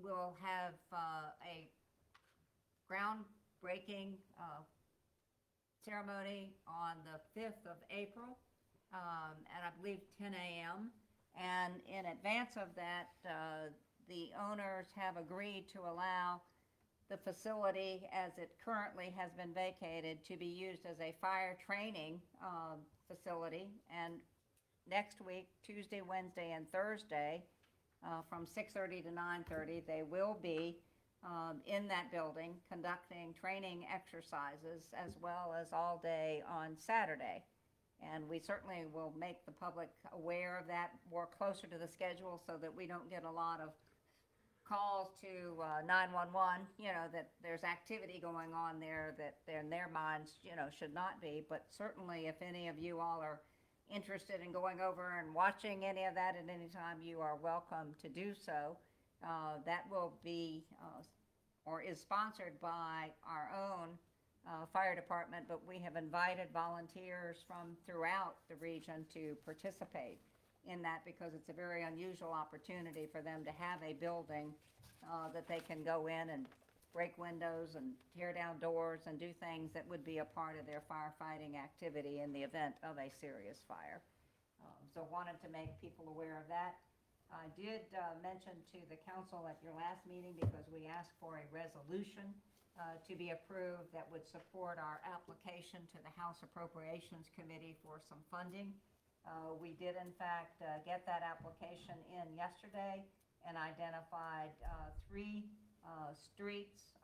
will have a groundbreaking ceremony on the 5th of April, at I believe 10 a.m. And in advance of that, the owners have agreed to allow the facility, as it currently has been vacated, to be used as a fire training facility. And next week, Tuesday, Wednesday, and Thursday, from 6:30 to 9:30, they will be in that building conducting training exercises, as well as all day on Saturday. And we certainly will make the public aware of that more closer to the schedule, so that we don't get a lot of calls to 911, that there's activity going on there that in their minds, should not be. But certainly, if any of you all are interested in going over and watching any of that at any time, you are welcome to do so. That will be or is sponsored by our own fire department, but we have invited volunteers from throughout the region to participate in that, because it's a very unusual opportunity for them to have a building that they can go in and break windows and tear down doors and do things that would be a part of their firefighting activity in the event of a serious fire. So wanted to make people aware of that. I did mention to the council at your last meeting, because we asked for a resolution to be approved that would support our application to the House Appropriations Committee for some funding. We did in fact get that application in yesterday and identified 3 streets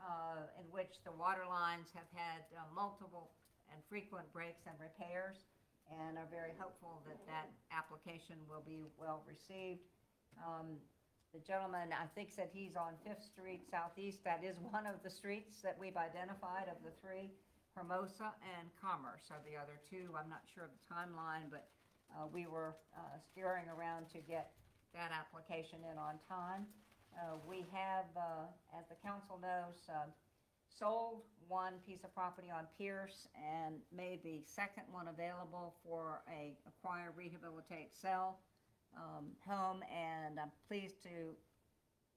in which the water lines have had multiple and frequent breaks and repairs, and are very hopeful that that application will be well received. The gentleman, I think, said he's on 5th Street Southeast. That is one of the streets that we've identified of the 3. Hermosa and Commerce are the other 2. I'm not sure of the timeline, but we were scurrying around to get that application in on time. We have, as the council knows, sold one piece of property on Pierce and made the second one available for a acquire, rehabilitate, sell home, and I'm pleased to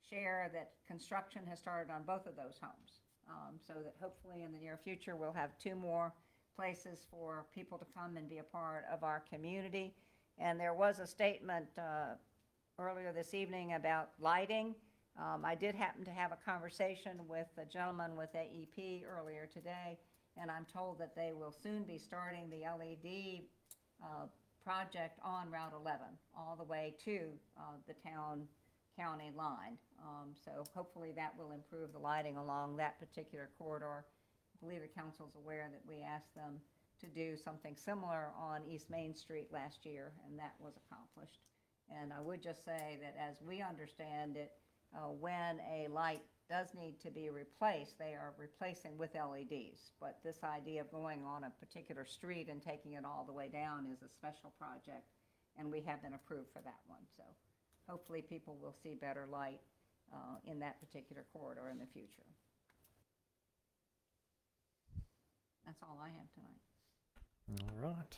share that construction has started on both of those homes, so that hopefully in the near future we'll have 2 more places for people to come and be a part of our community. And there was a statement earlier this evening about lighting. I did happen to have a conversation with a gentleman with AEP earlier today, and I'm told that they will soon be starting the LED project on Route 11 all the way to the town-county line. So hopefully that will improve the lighting along that particular corridor. I believe the council's aware that we asked them to do something similar on East Main Street last year, and that was accomplished. And I would just say that as we understand it, when a light does need to be replaced, they are replacing with LEDs. But this idea of going on a particular street and taking it all the way down is a special project, and we have been approved for that one. So hopefully people will see better light in that particular corridor in the future. That's all I have tonight. All right.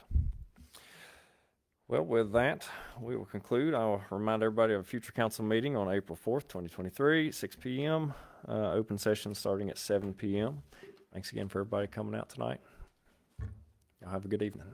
Well, with that, we will conclude. I'll remind everybody of a future council meeting on April 4th, 2023, 6 p.m. Open session starting at 7 p.m. Thanks again for everybody coming out tonight. Y'all have a good evening.